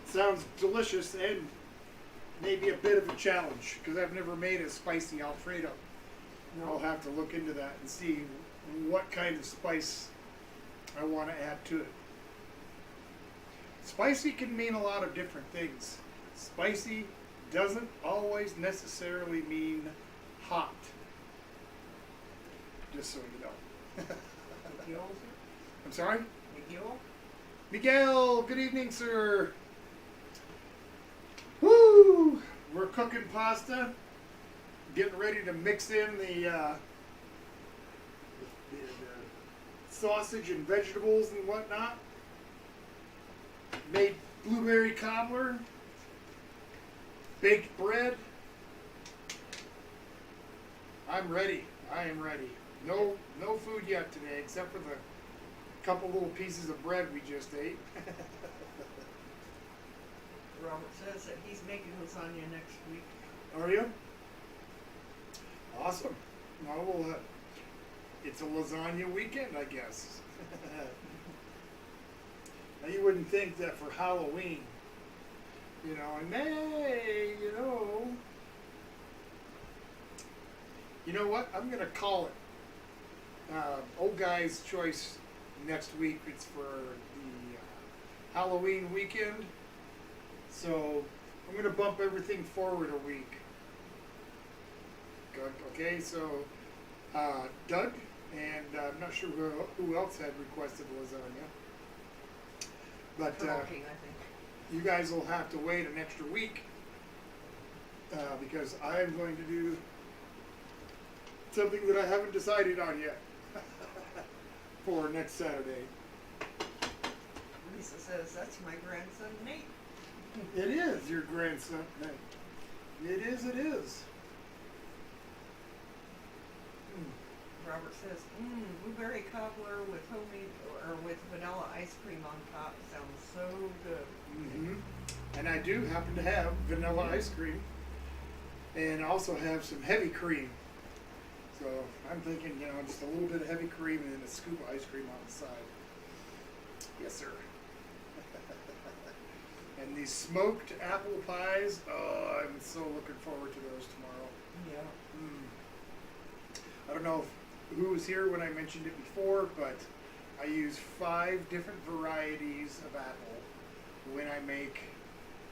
Sounds delicious and maybe a bit of a challenge because I've never made a spicy Alfredo. I'll have to look into that and see what kind of spice I want to add to it. Spicy can mean a lot of different things. Spicy doesn't always necessarily mean hot. Just so you know. Miguel? I'm sorry? Miguel? Miguel, good evening, sir. Woo! We're cooking pasta. Getting ready to mix in the sausage and vegetables and whatnot. Made blueberry cobbler. Baked bread. I'm ready. I am ready. No food yet today, except for the couple little pieces of bread we just ate. Robert says that he's making lasagna next week. Are you? Awesome. Well, it's a lasagna weekend, I guess. Now, you wouldn't think that for Halloween, in May, You know what? I'm going to call it Old Guy's Choice next week. It's for the Halloween weekend. So I'm going to bump everything forward a week. Good. Okay, so Doug and I'm not sure who else had requested lasagna. But Provoking, I think. you guys will have to wait an extra week because I'm going to do something that I haven't decided on yet for next Saturday. Lisa says that's my grandson Nate. It is your grandson, Nate. It is. Robert says, blueberry cobbler with homemade or with vanilla ice cream on top sounds so good. Mm-hmm. And I do happen to have vanilla ice cream, and also have some heavy cream. So I'm thinking, just a little bit of heavy cream and then a scoop of ice cream on the side. Yes, sir. And these smoked apple pies, oh, I'm so looking forward to those tomorrow. Yeah. I don't know who was here when I mentioned it before, but I use 5 different varieties of apple when I make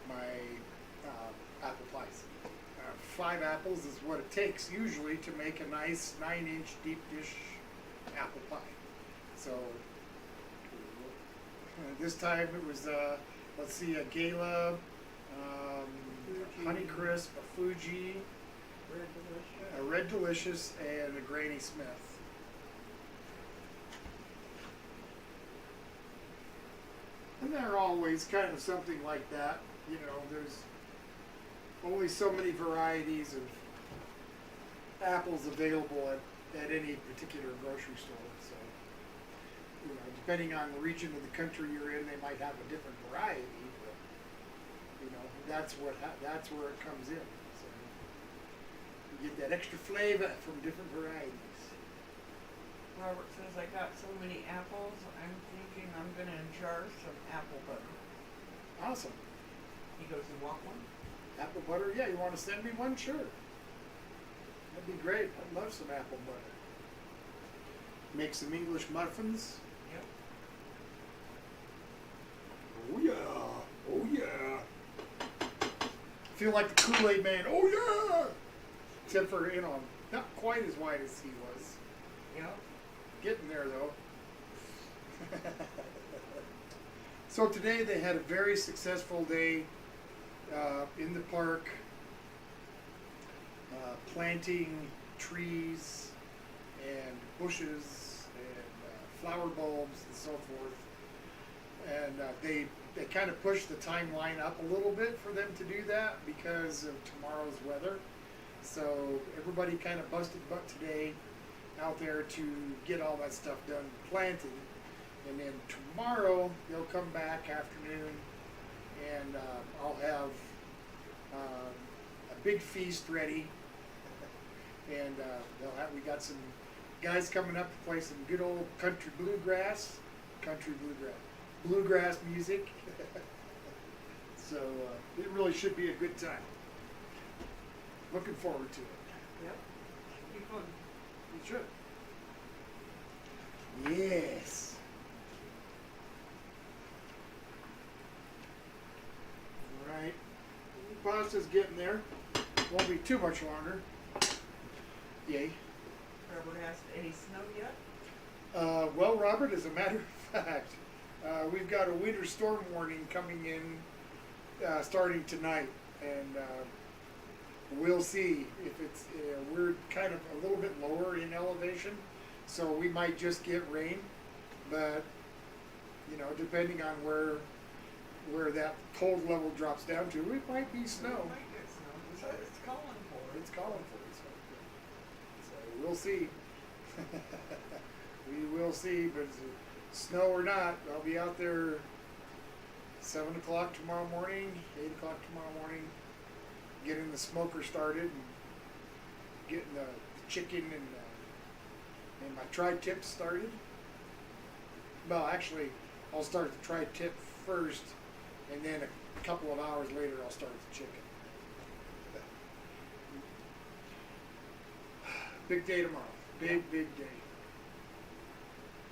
my apple pies. 5 apples is what it takes usually to make a nice 9-inch deep dish apple pie. So this time it was, let's see, a Gala, Honey Crisp, a Fuji, Red Delicious. a Red Delicious, and a Granny Smith. And they're always kind of something like that. You know, there's only so many varieties of apples available at any particular grocery store. So, you know, depending on the region of the country you're in, they might have a different variety. But, you know, that's where it comes in. So you get that extra flavor from different varieties. Robert says, I got so many apples, I'm thinking I'm going to jar some apple butter. Awesome. He goes, you want one? Apple butter? Yeah, you want to send me one? Sure. That'd be great. I'd love some apple butter. Make some English muffins. Yep. Oh yeah. Oh yeah. Feel like the Kool-Aid man. Oh yeah. Except for, you know, not quite as wide as he was. Yep. Getting there though. So today they had a very successful day in the park, planting trees and bushes and flower bulbs and so forth. And they kind of pushed the timeline up a little bit for them to do that because of tomorrow's weather. So everybody kind of busted butt today out there to get all that stuff done planting. And then tomorrow they'll come back afternoon and I'll have a big feast ready. And we got some guys coming up to play some good old bluegrass music. So it really should be a good time. Looking forward to it. Yep. Should be fun. It should. Yes. All right. Pasta's getting there. Won't be too much longer. Yay. Robert asked, any snow yet? Well, Robert, as a matter of fact, we've got a winter storm warning coming in starting tonight, and we'll see if it's. We're kind of a little bit lower in elevation, so we might just get rain, but you know, depending on where that cold level drops down to, it might be snow. We might get snow. It's calling for it. It's calling for it. So we'll see. We will see, but snow or not, I'll be out there 7 o'clock tomorrow morning, 8 o'clock tomorrow morning, getting the smoker started and getting the chicken and my tri-tip started. Well, actually, I'll start the tri-tip first, and then a couple of hours later, I'll start the chicken. Big day tomorrow. Big day.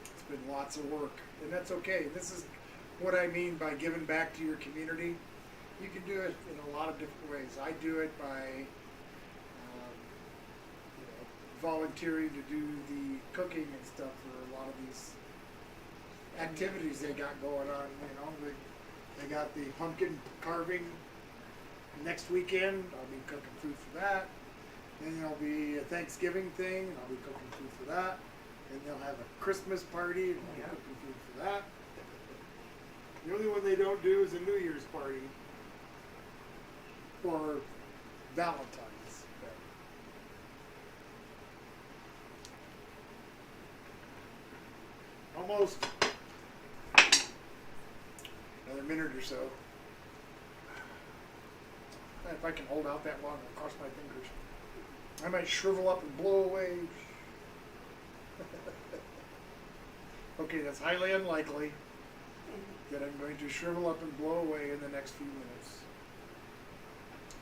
It's been lots of work, and that's okay. This is what I mean by giving back to your community. You can do it in a lot of different ways. I do it by volunteering to do the cooking and stuff for a lot of these activities they got going on. You know, they got the pumpkin carving next weekend. I'll be cooking food for that. Then there'll be a Thanksgiving thing, and I'll be cooking food for that. Then they'll have a Christmas party, and I'll be cooking food for that. The only one they don't do is a New Year's party or Valentine's. Almost another minute or so. If I can hold out that long, I'll cross my fingers. I might shrivel up and blow away. Okay, that's highly unlikely. that I'm going to shrivel up and blow away in the next few minutes.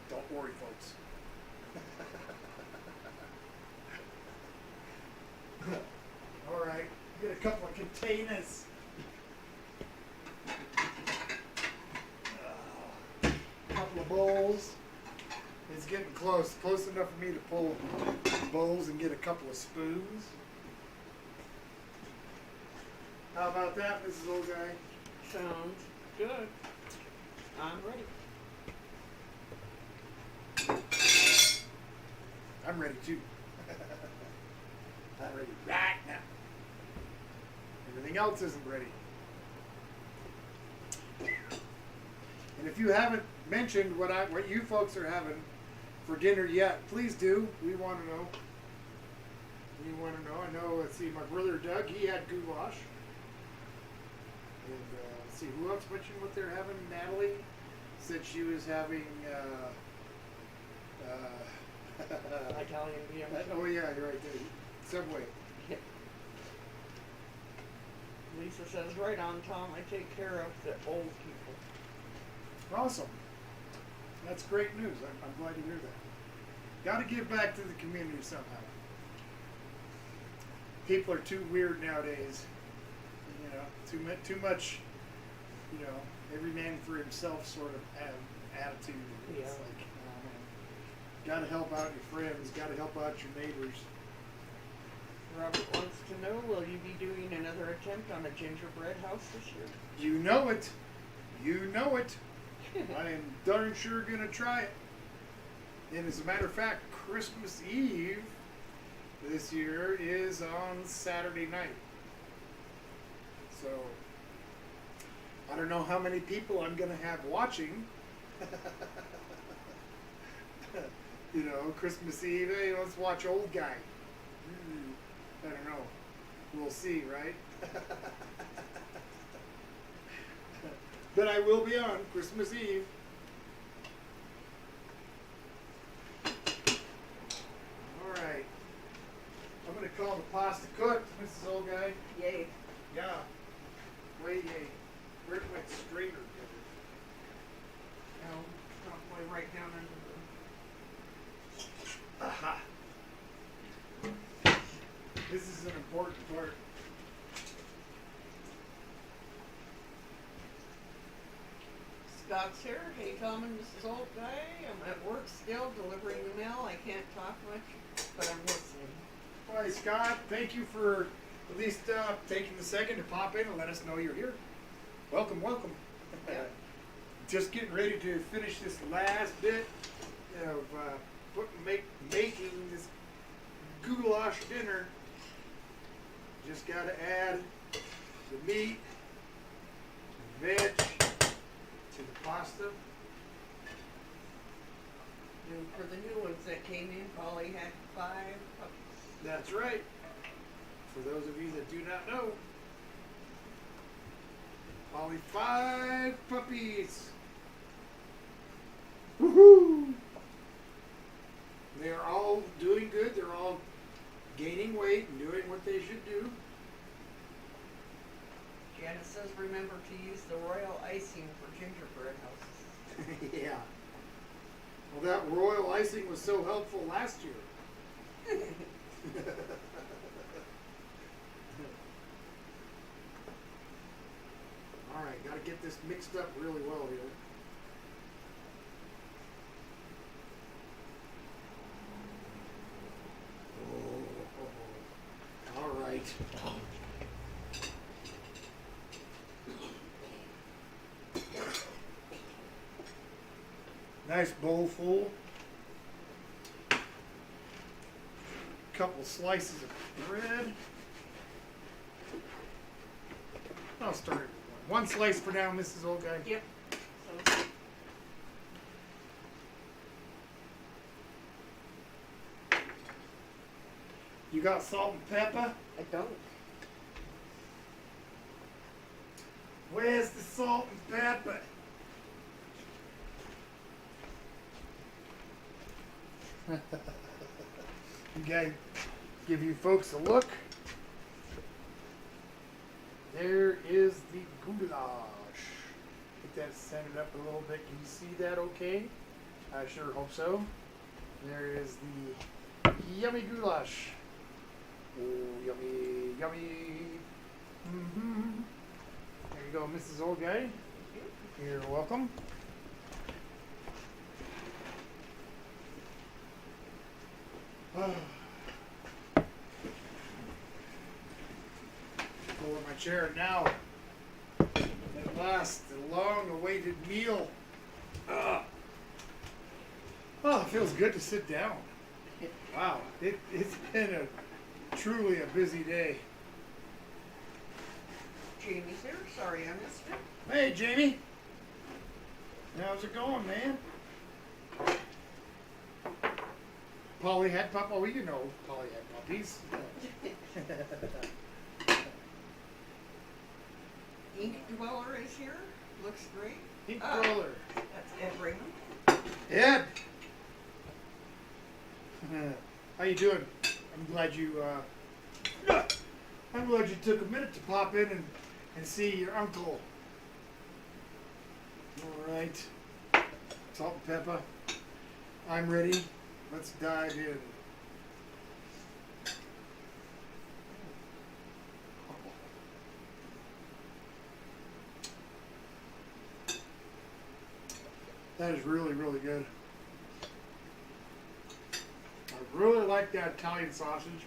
Don't worry, folks. All right, get a couple of containers. Couple of bowls. It's getting close enough for me to pull bowls and get a couple of spoons. How about that, Mrs. Old Guy? Sounds good. I'm ready. I'm ready too. I'm ready right now. Everything else isn't ready. And if you haven't mentioned what you folks are having for dinner yet, please do. We want to know. We want to know. I know. Let's see. My brother Doug, he had goulash. And let's see, who else mentioned what they're having? Natalie said she was having. Italian BM. Oh yeah, you're right there. Subway. Lisa says, right on, Tom. I take care of the old people. Awesome. That's great news. I'm glad to hear that. Got to give back to the community somehow. People are too weird nowadays. You know, too much. You know, every man for himself sort of attitude. Yeah. It's like, oh man, got to help out your friends. Got to help out your neighbors. Robert wants to know, will you be doing another attempt on a gingerbread house this year? You know it. You know it. I am darn sure gonna try it. And as a matter of fact, Christmas Eve this year is on Saturday night. So I don't know how many people I'm gonna have watching. You know, Christmas Eve, hey, let's watch Old Guy. I don't know. We'll see, right? But I will be on Christmas Eve. All right. I'm going to call the pasta cooked, Mrs. Old Guy. Yay. Yeah. Way yay. Where's my strainer? No, probably right down under Aha. This is an important part. Scott's here. Hey, Tom and Mrs. Old Guy. I'm at work still, delivering the mail. I can't talk much, but I'm listening. Hi, Scott. Thank you for at least taking the second to pop in and let us know you're here. Welcome, welcome. Yeah. Just getting ready to finish this last bit of making this goulash dinner. Just got to add the meat, the veg to the pasta. And for the new ones that came in, Polly had 5 puppies. That's right. For those of you that do not know, Polly 5 puppies. Woohoo! They're all doing good. They're all gaining weight and doing what they should do. Janice says, remember to use the royal icing for gingerbread houses. Yeah. Well, that royal icing was so helpful last year. All right, got to get this mixed up really well here. Oh, all right. Nice bowl full. Couple slices of bread. I'll start it with one slice for now, Mrs. Old Guy. Yep. So, You got salt and pepper? I don't. Where's the salt and pepper? Okay, give you folks a look. There is the goulash. Get that centered up a little bit. Can you see that okay? I sure hope so. There is the yummy goulash. Oh, yummy, yummy. Mm-hmm. There you go, Mrs. Old Guy. You're welcome. Pull up my chair now. At last, the long-awaited meal. Oh, it feels good to sit down. Wow, it's been truly a busy day. Jamie's here. Sorry I missed it. Hey, Jamie. How's it going, man? Polly had pup. Oh, you know, Polly had puppies. Ink Dweller is here. Looks great. Ink Dweller. That's Ed Raymond. Ed. How you doing? I'm glad you took a minute to pop in and see your uncle. All right. Salt and pepper. I'm ready. Let's dive in. That is really, really good. I really like that Italian sausage.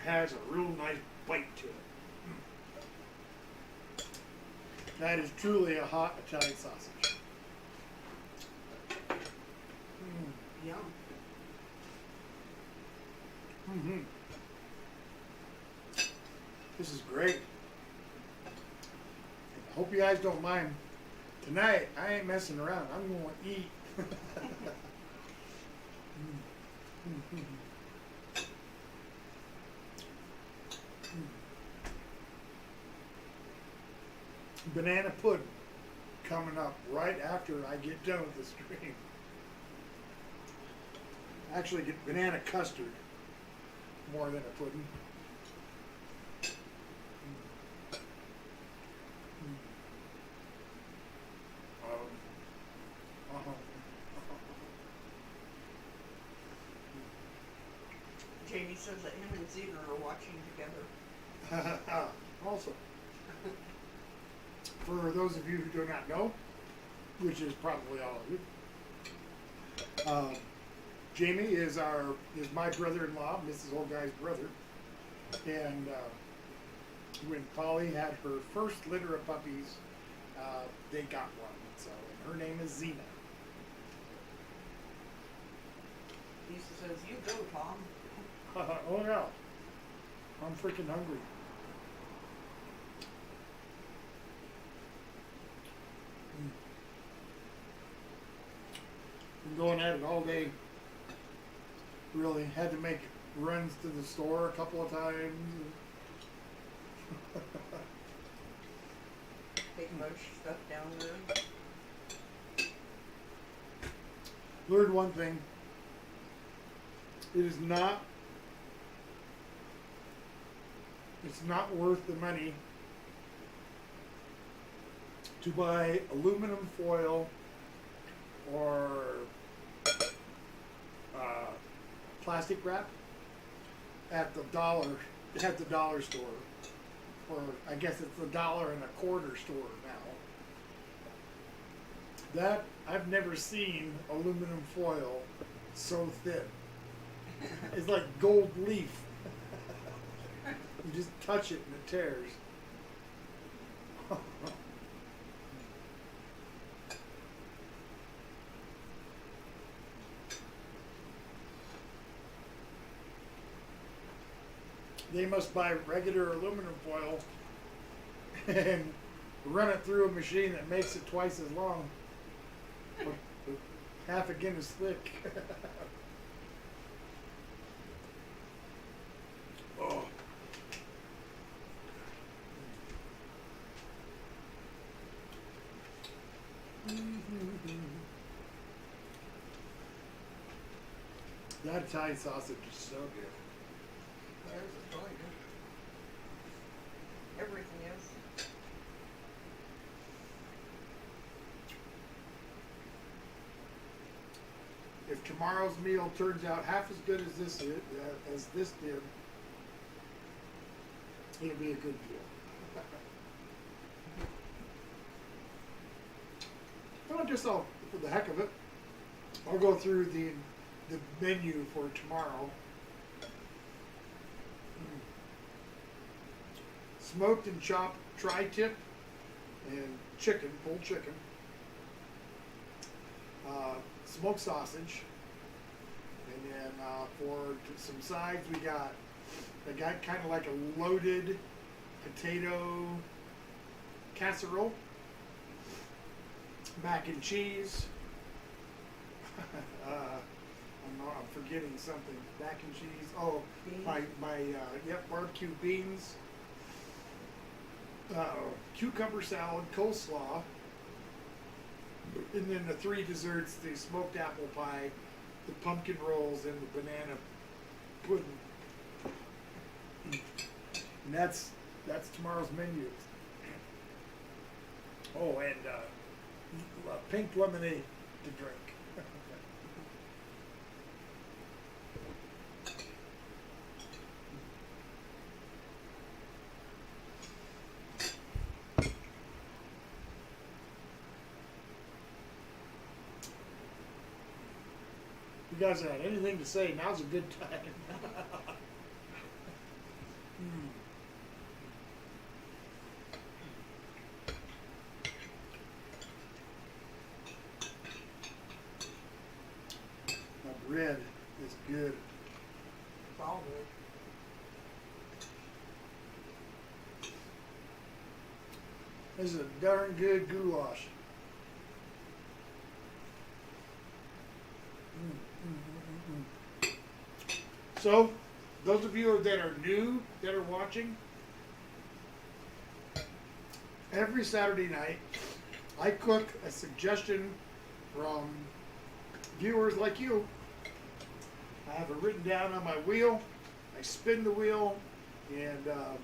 Has a real nice bite to it. That is truly a hot Italian sausage. Yum. Mm-hmm. This is great. I hope you guys don't mind. Tonight, I ain't messing around. I'm going to eat. Banana pudding coming up right after I get done with the stream. Actually, get banana custard more than a pudding. Jamie says that him and Zena are watching together. Also, for those of you who do not know, which is probably all of you, Jamie is my brother-in-law, Mrs. Old Guy's brother, and when Polly had her first litter of puppies, they got one. So, and her name is Zena. Lisa says, "You go, Tom." Oh yeah, I'm freaking hungry. Been going at it all day. Really had to make runs to the store a couple of times. Big bunch of stuff down there. Learned one thing. It's not worth the money to buy aluminum foil or plastic wrap at the dollar store, or I guess it's the $1.25 store now. That I've never seen aluminum foil so thin. It's like gold leaf. You just touch it and it tears. They must buy regular aluminum foil and run it through a machine that makes it twice as long. With half a Guinness thick. Oh. That Italian sausage is so good. There's a toilet. Everything is. if tomorrow's meal turns out half as good as this did, it'll be a good deal. Well, just for the heck of it, I'll go through the menu for tomorrow. Smoked and chopped tri-tip and chicken, pulled chicken. Smoked sausage. And then for some sides, I got kind of like a loaded potato casserole, mac and cheese. I'm forgetting something. Mac and cheese. Oh, beans. my barbecue beans. Cucumber salad, coleslaw, and then the 3 desserts: the smoked apple pie, the pumpkin rolls, and the banana pudding. And that's tomorrow's menu. Oh, and pink lemonade to drink. You guys have anything to say? Now's a good time. My bread is good. It's all good. This is a darn good goulash. So, those of you that are new, that are watching, every Saturday night, I cook a suggestion from viewers like you. I have it written down on my wheel. I spin the wheel, and a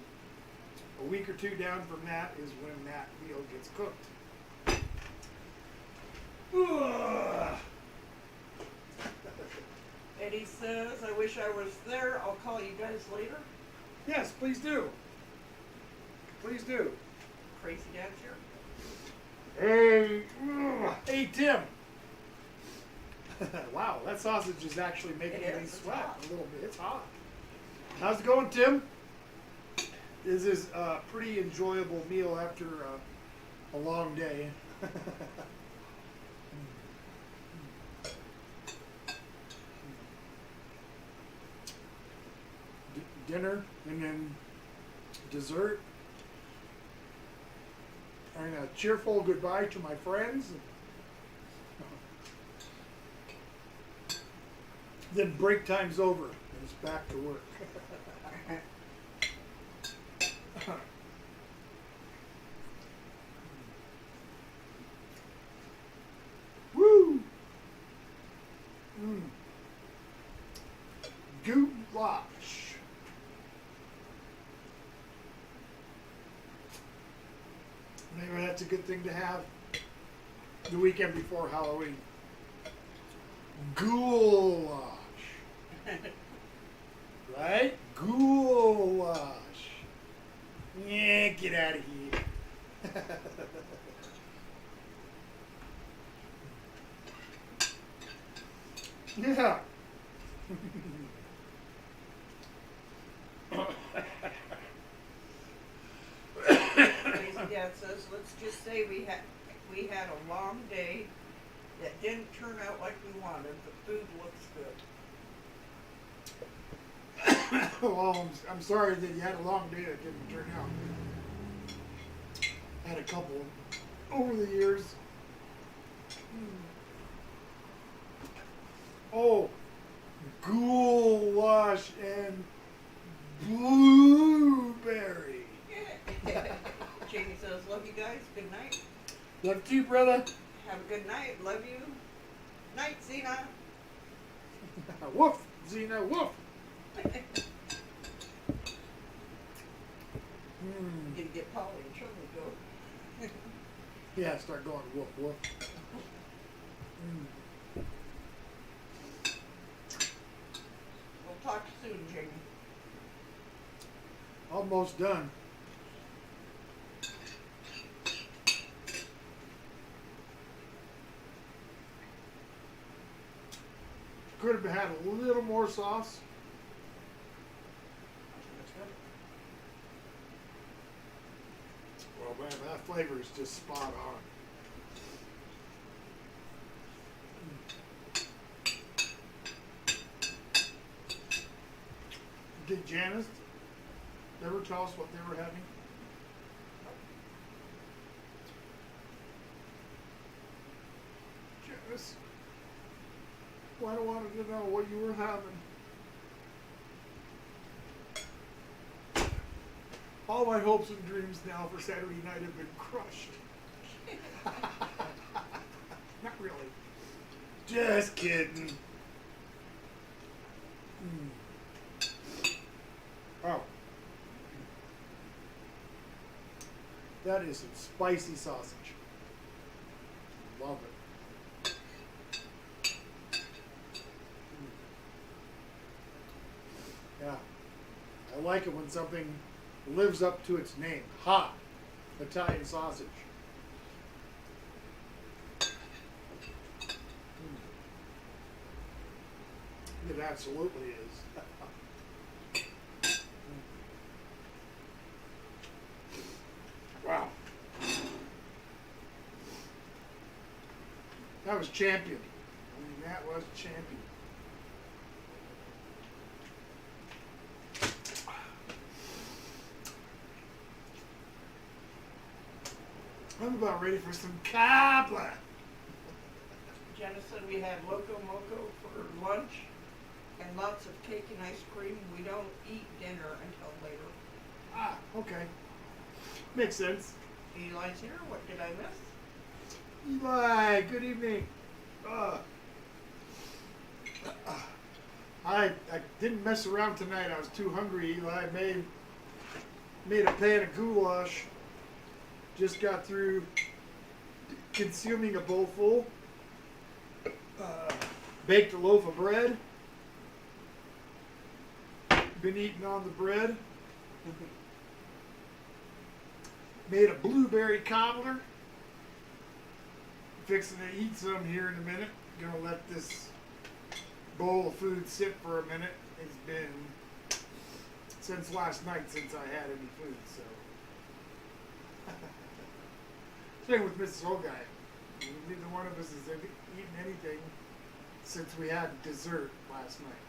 week or 2 down from that is when that meal gets cooked. Ugh. Eddie says, I wish I was there. I'll call you guys later. Yes, please do. Please do. Crazy Dad's here. Hey, Tim. Wow, that sausage is actually making It me is, it's sweat hot. a little bit. It's hot. How's it going, Tim? This is a pretty enjoyable meal after a long day. Dinner and then dessert. And a cheerful goodbye to my friends. Then break time's over and it's back to work. Woo! Goulash. Maybe that's a good thing to have the weekend before Halloween. Goulash. Right? Goulash. Yeah, get out of here. Yeah. Crazy Dad says, let's just say we had a long day that didn't turn out like we wanted, but food looks good. Well, I'm sorry that you had a long day that didn't turn out. I had a couple over the years. Oh, goulash and blueberry. Jamie says, love you guys. Good night. Love you, brother. Have a good night. Love you. Night, Zena. Woof, Zena, woof. Gonna get Polly in trouble, go. Yeah, start going woof, woof. soon, Jamie. Almost done. Could have had a little more sauce. That's good. Well, man, that flavor is just spot on. Did Janice ever tell us what they were having? Janice, well, I wanted to know what you were having. All my hopes and dreams now for Saturday night have been crushed. Not really. Just kidding. Oh. That is some spicy sausage. Love it. Yeah. I like it when something lives up to its name. Hot Italian sausage. It absolutely is. Wow. That was champion. I mean, that was champion. I'm about ready for some cabla. Jenna said we had Loco Moco for lunch and lots of cake and ice cream. We don't eat dinner until later. Ah, okay. Makes sense. Eli's here. What did I miss? Eli, good evening. I didn't mess around tonight. I was too hungry, Eli. Made a pan of goulash. Just got through consuming a bowl full. Baked a loaf of bread. Been eating on the bread. Made a blueberry cobbler. Fixing to eat some here in a minute. Gonna let this bowl of food sit for a minute. It's been since last night since I had any food, so. Same with Mrs. Old Guy. Neither one of us has eaten anything since we had dessert last night.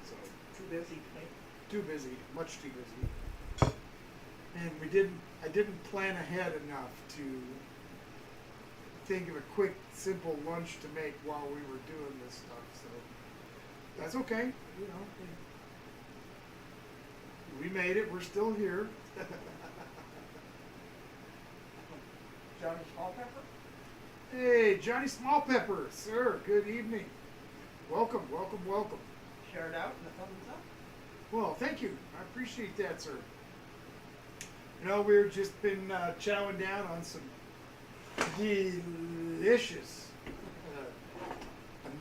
So Too busy today. too busy, much too busy. And I didn't plan ahead enough to think of a quick, simple lunch to make while we were doing this stuff. So that's okay, you know. We made it. We're still here. Johnny Small Pepper? Hey, Johnny Small Pepper, sir. Good evening. Welcome, welcome, welcome. Share it out and a thumbs up. Well, thank you. I appreciate that, sir. You know, we've just been chowing down on some delicious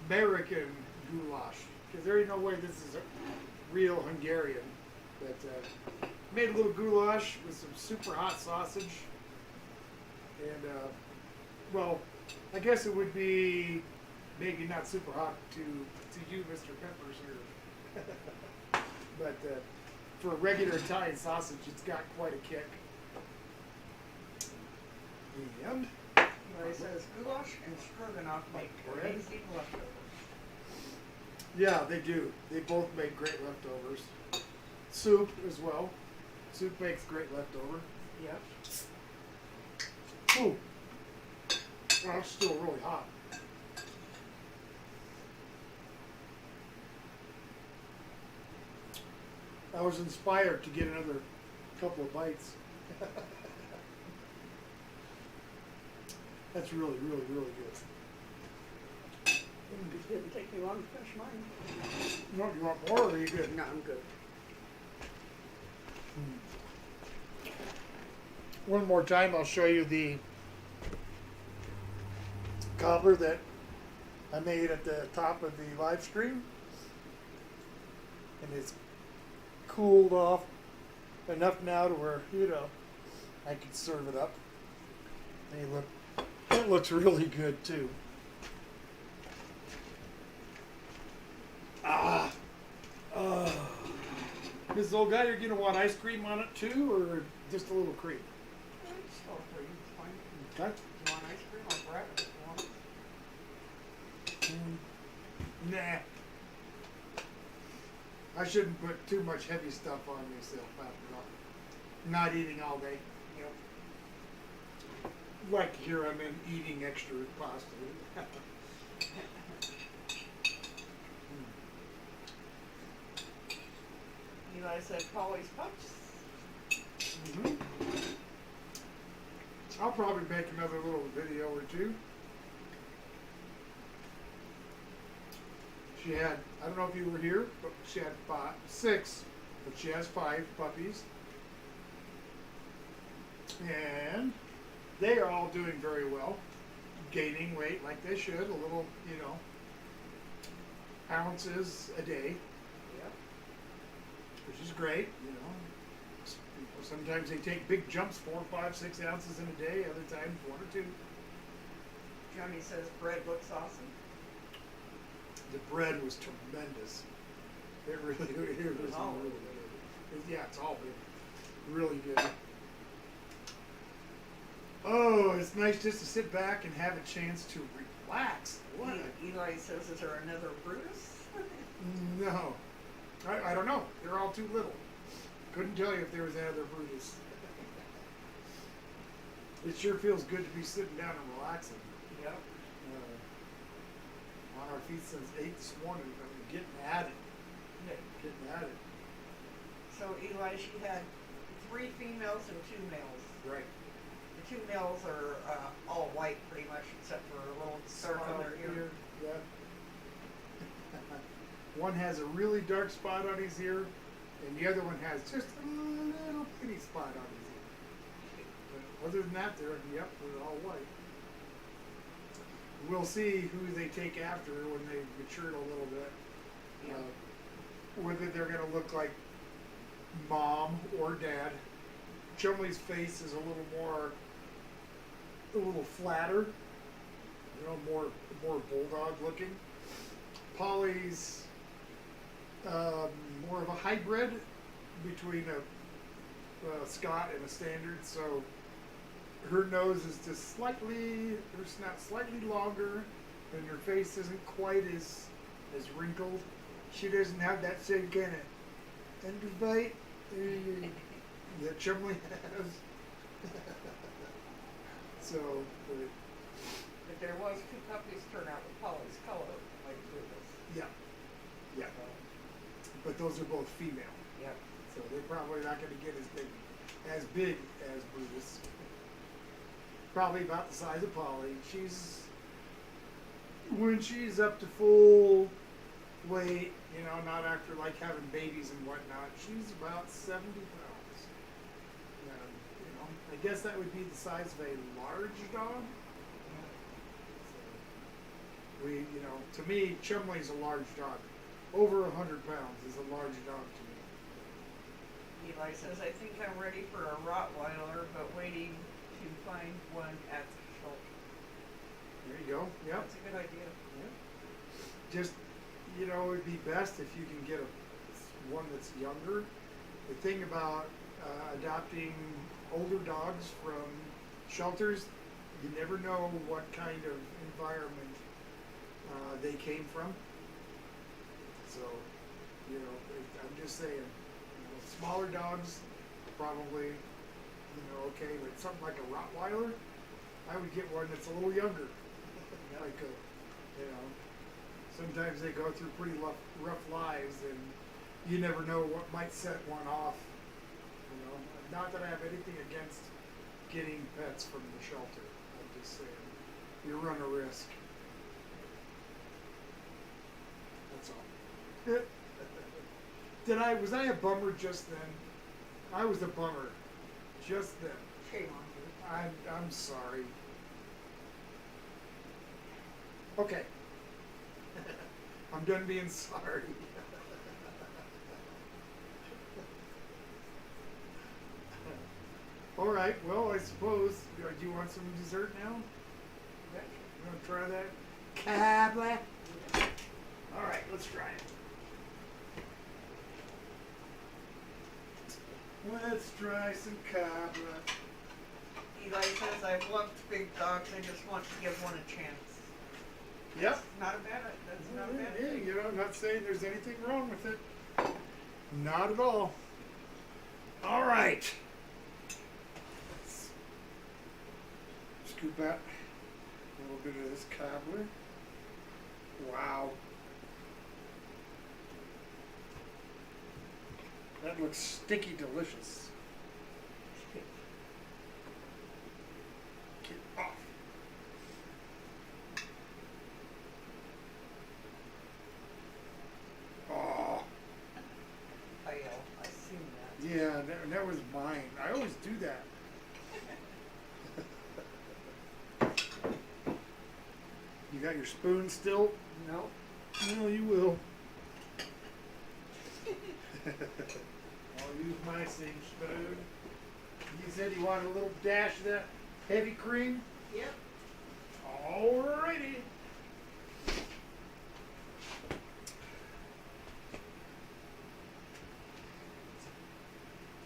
American goulash. Because there ain't no way this is a real Hungarian. But made a little goulash with some super hot sausage. And, well, I guess it would be maybe not super hot to you, Mr. Peppers, here. But for a regular Italian sausage, it's got quite a kick. And Eli says goulash and stroganoff make amazing leftovers. yeah, they do. They both make great leftovers. Soup as well. Soup makes great leftover. Yep. Ooh. Well, it's still really hot. I was inspired to get another couple of bites. That's really, really, really good. It didn't take me long to finish mine. You want more, or are you good? No, I'm good. One more time, I'll show you the cobbler that I made at the top of the live stream. and it's cooled off enough now to where, you know, I can serve it up. It looks really good too. Ah, Mrs. Old Guy, you're gonna want ice cream on it too, or just a little cream? It's all for you, it's fine. Okay. Do you want ice cream or bread if you want? Nah. I shouldn't put too much heavy stuff on myself after all. Not eating all day. Yep. Like here I'm in eating extra pasta. Eli said Polly's Pups. Mm-hmm. I'll probably make another little video or two. She had, I don't know if you were here, but she had six, but she has 5 puppies. And they are all doing very well, gaining weight like they should, a little, you know, ounces a day, Yep. which is great, you know. Sometimes they take big jumps, 4, 5, 6 ounces in a day, other times 1 or 2. Johnny says bread looks awesome. The bread was tremendous. It really, it was all really good. Yeah, it's all good. Really good. Oh, it's nice just to sit back and have a chance to relax. What? Eli says, is there another Brutus? No. I don't know. They're all too little. Couldn't tell you if there was another Brutus. It sure feels good to be sitting down and relaxing. Yep. On our feet since 8 this morning. I mean, getting at it. Yeah. Getting at it. So Eli, she had 3 females and 2 males. Right. The 2 males are all white pretty much, except for a little dark on their ear. Yeah. One has a really dark spot on his ear, and the other one has just a little bitty spot on his ear. But other than that, they're all white. We'll see who they take after when they've matured a little bit. Yeah. Whether they're going to look like mom or dad. Chumley's face is a little flatter, you know, more bulldog looking. Polly's more of a hybrid between a Scott and a Standard, so her nose is just slightly, her snout slightly longer, and her face isn't quite as wrinkled. She doesn't have that same kind of underbite that Chumley has. So, But there was 2 puppies turn out with Polly's color, like Brutus. yeah, yeah. But those are both female, Yep. so they're probably not going to get as big as Brutus. Probably about the size of Polly. When she's up to full weight, you know, not after like having babies and whatnot, she's about 70 pounds. And, you know, I guess that would be the size of a large dog. So you know, to me, Chumley's a large dog. Over 100 pounds is a large dog to me. Eli says, I think I'm ready for a Rottweiler, but waiting to find one at the shelter. There you go. Yep. That's a good idea. Just, you know, it'd be best if you can get one that's younger. The thing about adopting older dogs from shelters, you never know what kind of environment they came from. So, you know, I'm just saying, you know, smaller dogs, probably, you know, okay, but something like a Rottweiler, I would get one that's a little younger. Like a, you know, sometimes they go through pretty rough lives, and you never know what might set one off. You know, not that I have anything against getting pets from the shelter. I'm just saying, you run a risk. That's all. Was I a bummer just then? I was a bummer just then. Shame on you. I'm sorry. Okay. I'm done being sorry. All right. Well, I suppose. Do you want some dessert now? Betcha. You want to try that? Cabla. All right. Let's try it. Let's try some cabla. Eli says, I've loved big dogs. I just want to give one a chance. Yep. Not a bad. That's not a bad Yeah, thing. you know, I'm not saying there's anything wrong with it. Not at all. All right. Let's scoop out a little bit of this cobbler. Wow. That looks sticky delicious. Get off. Oh. I seen that. Yeah, that was mine. I always do that. You got your spoon still? No. No, you will. I'll use my same spoon. You said you wanted a little dash of that heavy cream? Yep. Alrighty.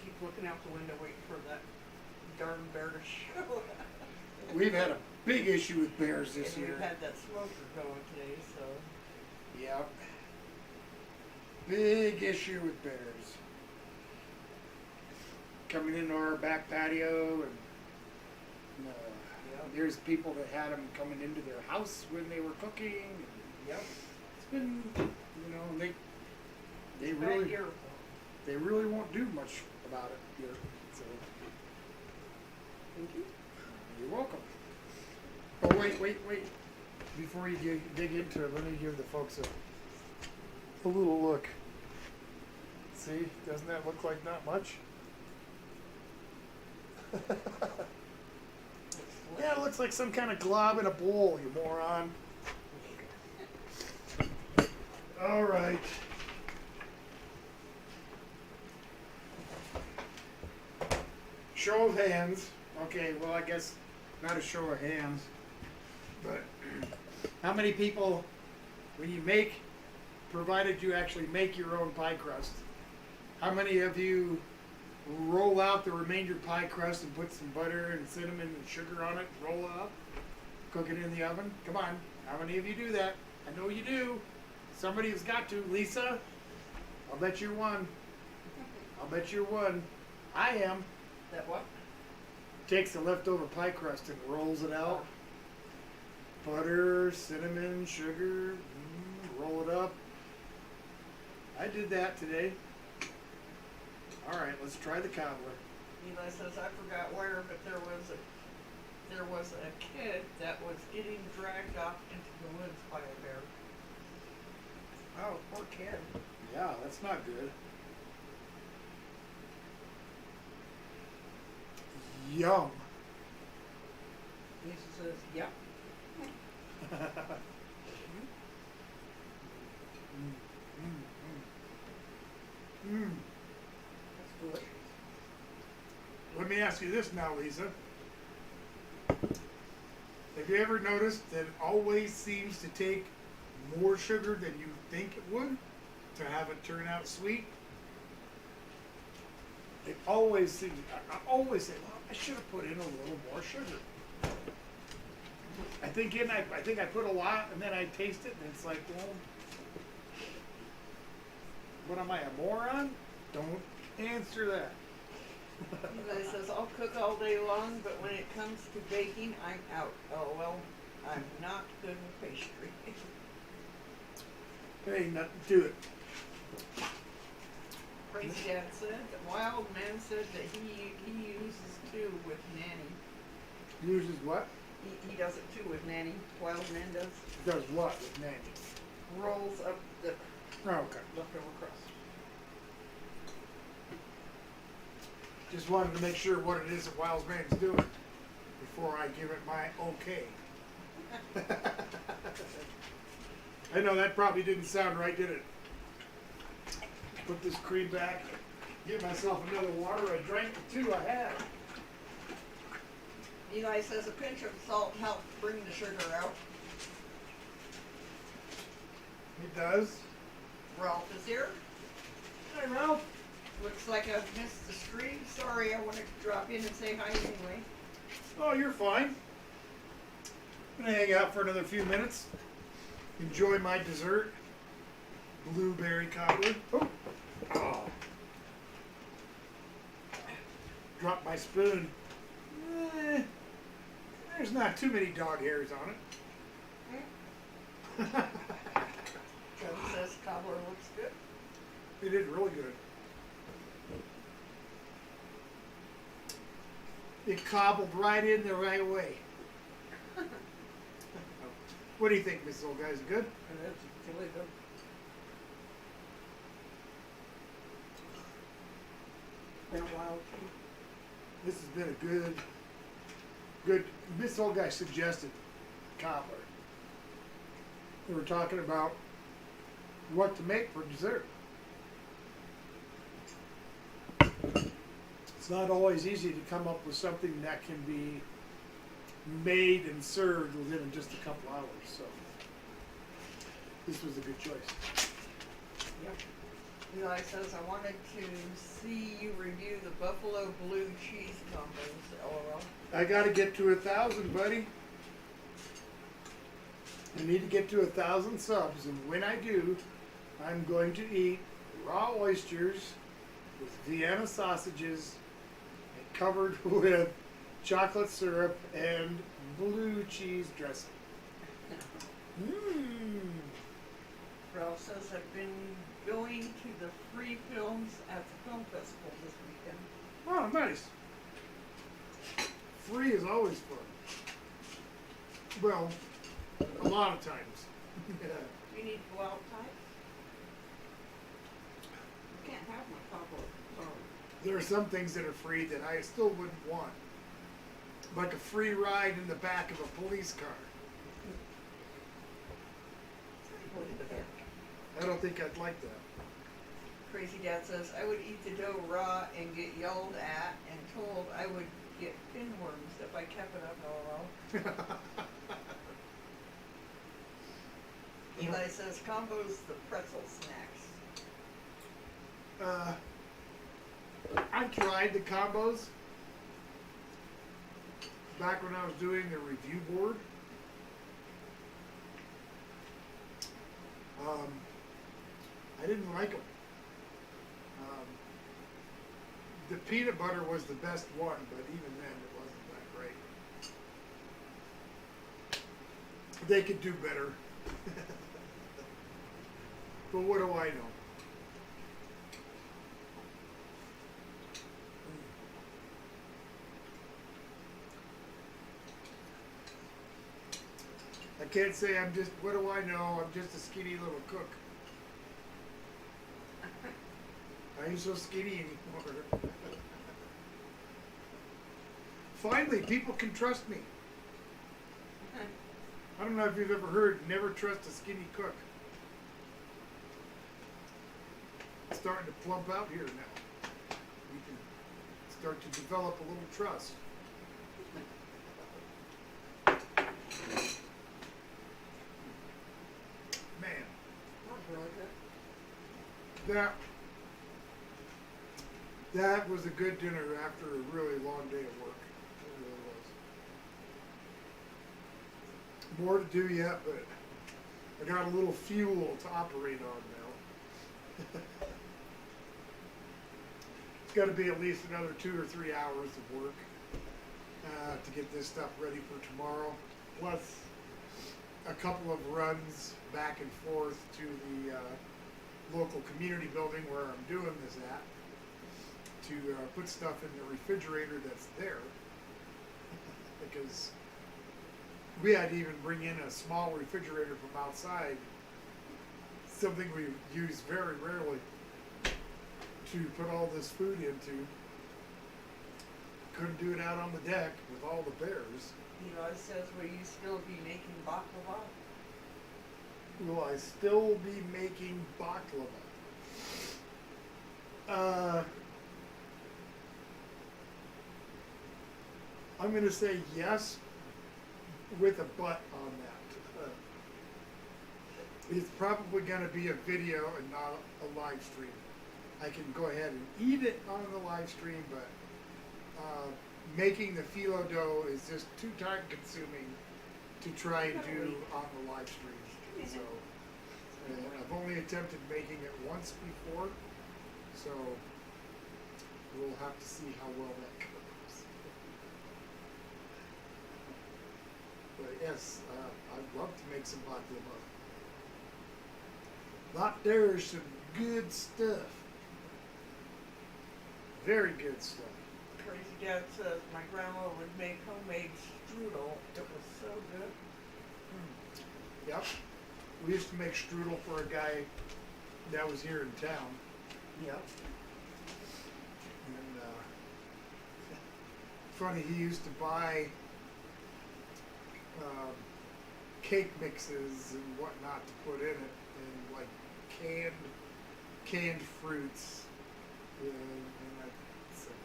Keep looking out the window waiting for that darn bear to show. We've had a big issue with bears this And year. we've had that smoker going today, so. Yep. Big issue with bears. Coming into our back patio, and Yep. there's people that had them coming into their house when they were cooking. Yep. It's been, you know, they Bad really year. they really won't do much about it here. So Thank you. you're welcome. Oh wait! Before you dig into it, let me give the folks a little look. See, doesn't that look like not much? Yeah, it looks like some kind of glob in a bowl, you moron. All right. Show of hands. Okay, well, I guess not a show of hands, but how many people, when you make, provided you actually make your own pie crust, how many of you roll out the remainder pie crust and put some butter and cinnamon and sugar on it, roll it up, cook it in the oven? Come on, how many of you do that? I know you do. Somebody has got to. Lisa, I'll bet you're one. I'll bet you're one. I am. That what? Takes the leftover pie crust and rolls it out. Butter, cinnamon, sugar, roll it up. I did that today. All right, let's try the cobbler. Eli says, I forgot where, but there was a kid that was getting dragged off into the woods by a bear. Oh, poor kid. Yeah, that's not good. Yum. Lisa says, yep. That's delicious. Let me ask you this now, Lisa. Have you ever noticed that it always seems to take more sugar than you think it would to have it turn out sweet? It always seems, I always say, well, I should have put in a little more sugar. I think I put a lot, and then I taste it, and it's like, well, what am I, a moron? Don't answer that. Eli says, I'll cook all day long, but when it comes to baking, I'm out. Oh, well, I'm not good with pastry. Hey, nothing to it. Crazy Dad said, the wild man said that he uses too with Nanny. Uses what? He does it too with Nanny. Wild man does. Does what with Nanny? Rolls up the Oh, okay. leftover crust. Just wanted to make sure what it is that Wild Man's doing before I give it my okay. I know that probably didn't sound right, did it? Put this cream back, give myself another water. I drank the two I had. Eli says a pinch of salt helps bring the sugar out. It does. Ralph is here. Hi, Ralph. Looks like I've missed the stream. Sorry, I wanted to drop in and say hi anyway. Oh, you're fine. I'm gonna hang out for another few minutes. Enjoy my dessert. Blueberry cobbler. Oh. Dropped my spoon. There's not too many dog hairs on it. Joe says cobbler looks good. It is really good. It cobbled right in the right way. What do you think, Mrs. Old Guy? Is it good? It's really good. Been a while too. This has been a good. This Old Guy suggested cobbler. We were talking about what to make for dessert. It's not always easy to come up with something that can be made and served within just a couple hours. So this was a good choice. Yep. Eli says, I wanted to see you review the buffalo blue cheese combos, LOL. I got to get to 1,000, buddy. I need to get to 1,000 subs, and when I do, I'm going to eat raw oysters with Vienna sausages and covered with chocolate syrup and blue cheese dressing. Mmm. Ralph says, I've been going to the free films at the film festival this weekend. Oh, nice. Free is always fun. Well, a lot of times. You need to go outside? You can't have my cobbler. Sorry. There are some things that are free that I still wouldn't want. Like a free ride in the back of a police car. I don't think I'd like that. Crazy Dad says, I would eat the dough raw and get yelled at and told I would get pinworms if I kept it up, LOL. Eli says, combos the pretzel snacks. I tried the combos back when I was doing the review board. I didn't like them. The peanut butter was the best one, but even then it wasn't that great. They could do better. But what do I know? I can't say I'm just, what do I know? I'm just a skinny little cook. I ain't so skinny anymore. Finally, people can trust me. I don't know if you've ever heard, never trust a skinny cook. It's starting to plump out here now. We can start to develop a little trust. Man, that was a good dinner after a really long day of work. It really was. More to do yet, but I got a little fuel to operate on now. It's got to be at least another 2 or 3 hours of work to get this stuff ready for tomorrow, plus a couple of runs back and forth to the local community building where I'm doing this at to put stuff in the refrigerator that's there because we had to even bring in a small refrigerator from outside, something we use very rarely, to put all this food into. Couldn't do it out on the deck with all the bears. Eli says, will you still be making baklava? Will I still be making baklava? I'm going to say yes with a but on that. It's probably going to be a video and not a live stream. I can go ahead and eat it on the live stream, but making the phyllo dough is just too time consuming to try and do on the live stream. So I've only attempted making it once before, so we'll have to see how well that goes. But yes, I'd love to make some baklava. There's some good stuff. Very good stuff. Crazy Dad says my grandma would make homemade strudel. It was so good. Yep. We used to make strudel for a guy that was here in town. Yep. And funny, he used to buy cake mixes and whatnot to put in it, and like canned fruits. And I said,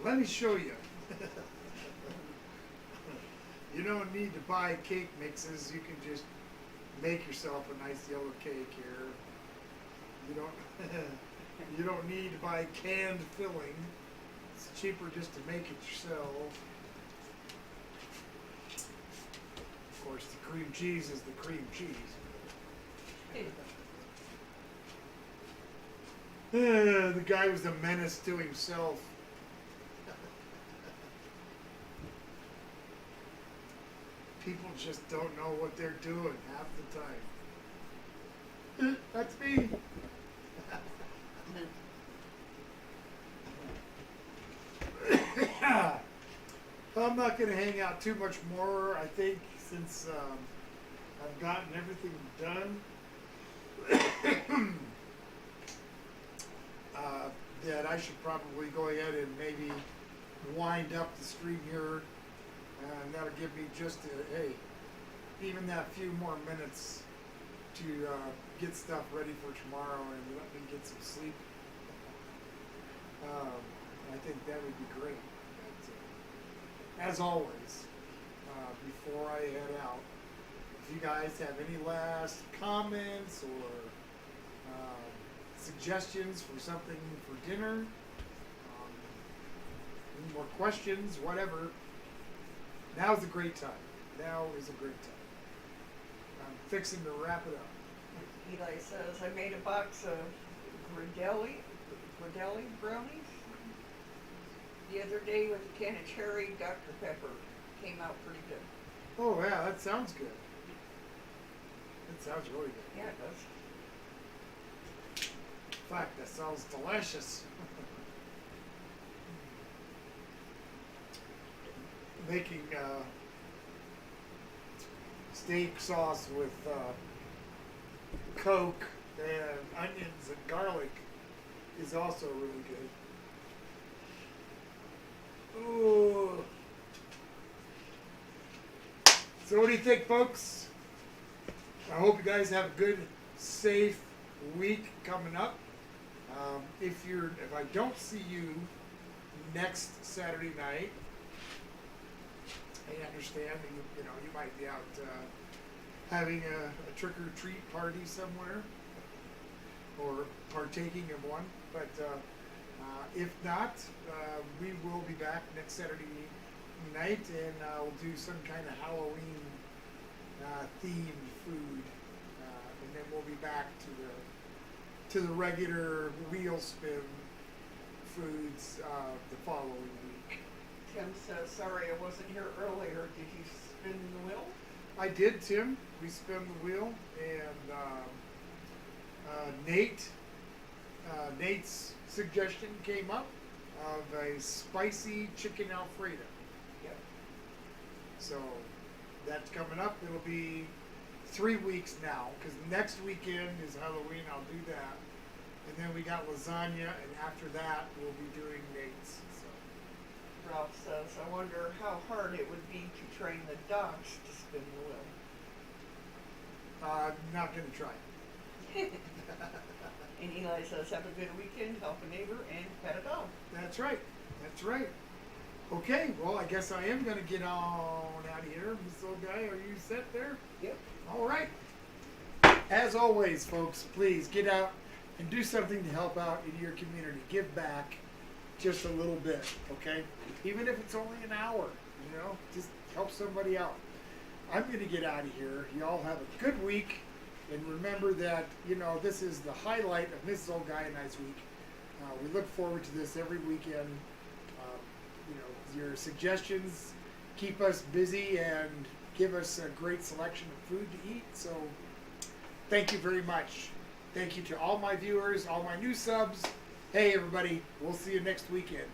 let me show you. You don't need to buy cake mixes. You can just make yourself a nice yellow cake here. You don't need to buy canned filling. It's cheaper just to make it yourself. Of course, the cream cheese is the cream cheese. The guy was a menace to himself. People just don't know what they're doing half the time. That's me. I'm not going to hang out too much more, I think, since I've gotten everything done. That I should probably go ahead and maybe wind up the stream here, and that'll give me just even that few more minutes to get stuff ready for tomorrow and let me get some sleep. I think that would be great. But, as always, before I head out, if you guys have any last comments or suggestions for something for dinner, any more questions, whatever, now's a great time. Now is a great time. I'm fixing to wrap it up. Eli says, I made a box of Gradelli brownies the other day with a can of cherry Dr. Pepper. Came out pretty good. Oh yeah, that sounds good. That sounds really good. Yeah, it does. In fact, that sounds delicious. Making steak sauce with Coke and onions and garlic is also really good. Ooh. So what do you think, folks? I hope you guys have a good, safe week coming up. If I don't see you next Saturday night, I understand you might be out having a trick or treat party somewhere or partaking of one. But if not, we will be back next Saturday night, and we'll do some kind of Halloween themed food, and then we'll be back to the regular wheel spin foods the following week. Tim says, sorry I wasn't here earlier. Did you spin the wheel? I did, Tim. We spun the wheel, and Nate's suggestion came up of a spicy chicken Alfredo. Yep. So that's coming up. It'll be 3 weeks now, because next weekend is Halloween. I'll do that. And then we got lasagna, and after that, we'll be doing Nate's. So. Ralph says, I wonder how hard it would be to train the dogs to spin the wheel. I'm not going to try. And Eli says, have a good weekend, help a neighbor, and pet a dog. That's right. That's right. Okay, well, I guess I am going to get on out of here. This old guy, are you set there? Yep. All right. As always, folks, please get out and do something to help out in your community. Give back just a little bit, okay? Even if it's only an hour, you know, just help somebody out. I'm going to get out of here. Y'all have a good week. And remember that, you know, this is the highlight of Mrs. Old Guy and I's week. We look forward to this every weekend. You know, your suggestions keep us busy and give us a great selection of food to eat. So thank you very much. Thank you to all my viewers, all my new subs. Hey, everybody, we'll see you next weekend.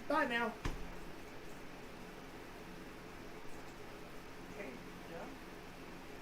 Bye now.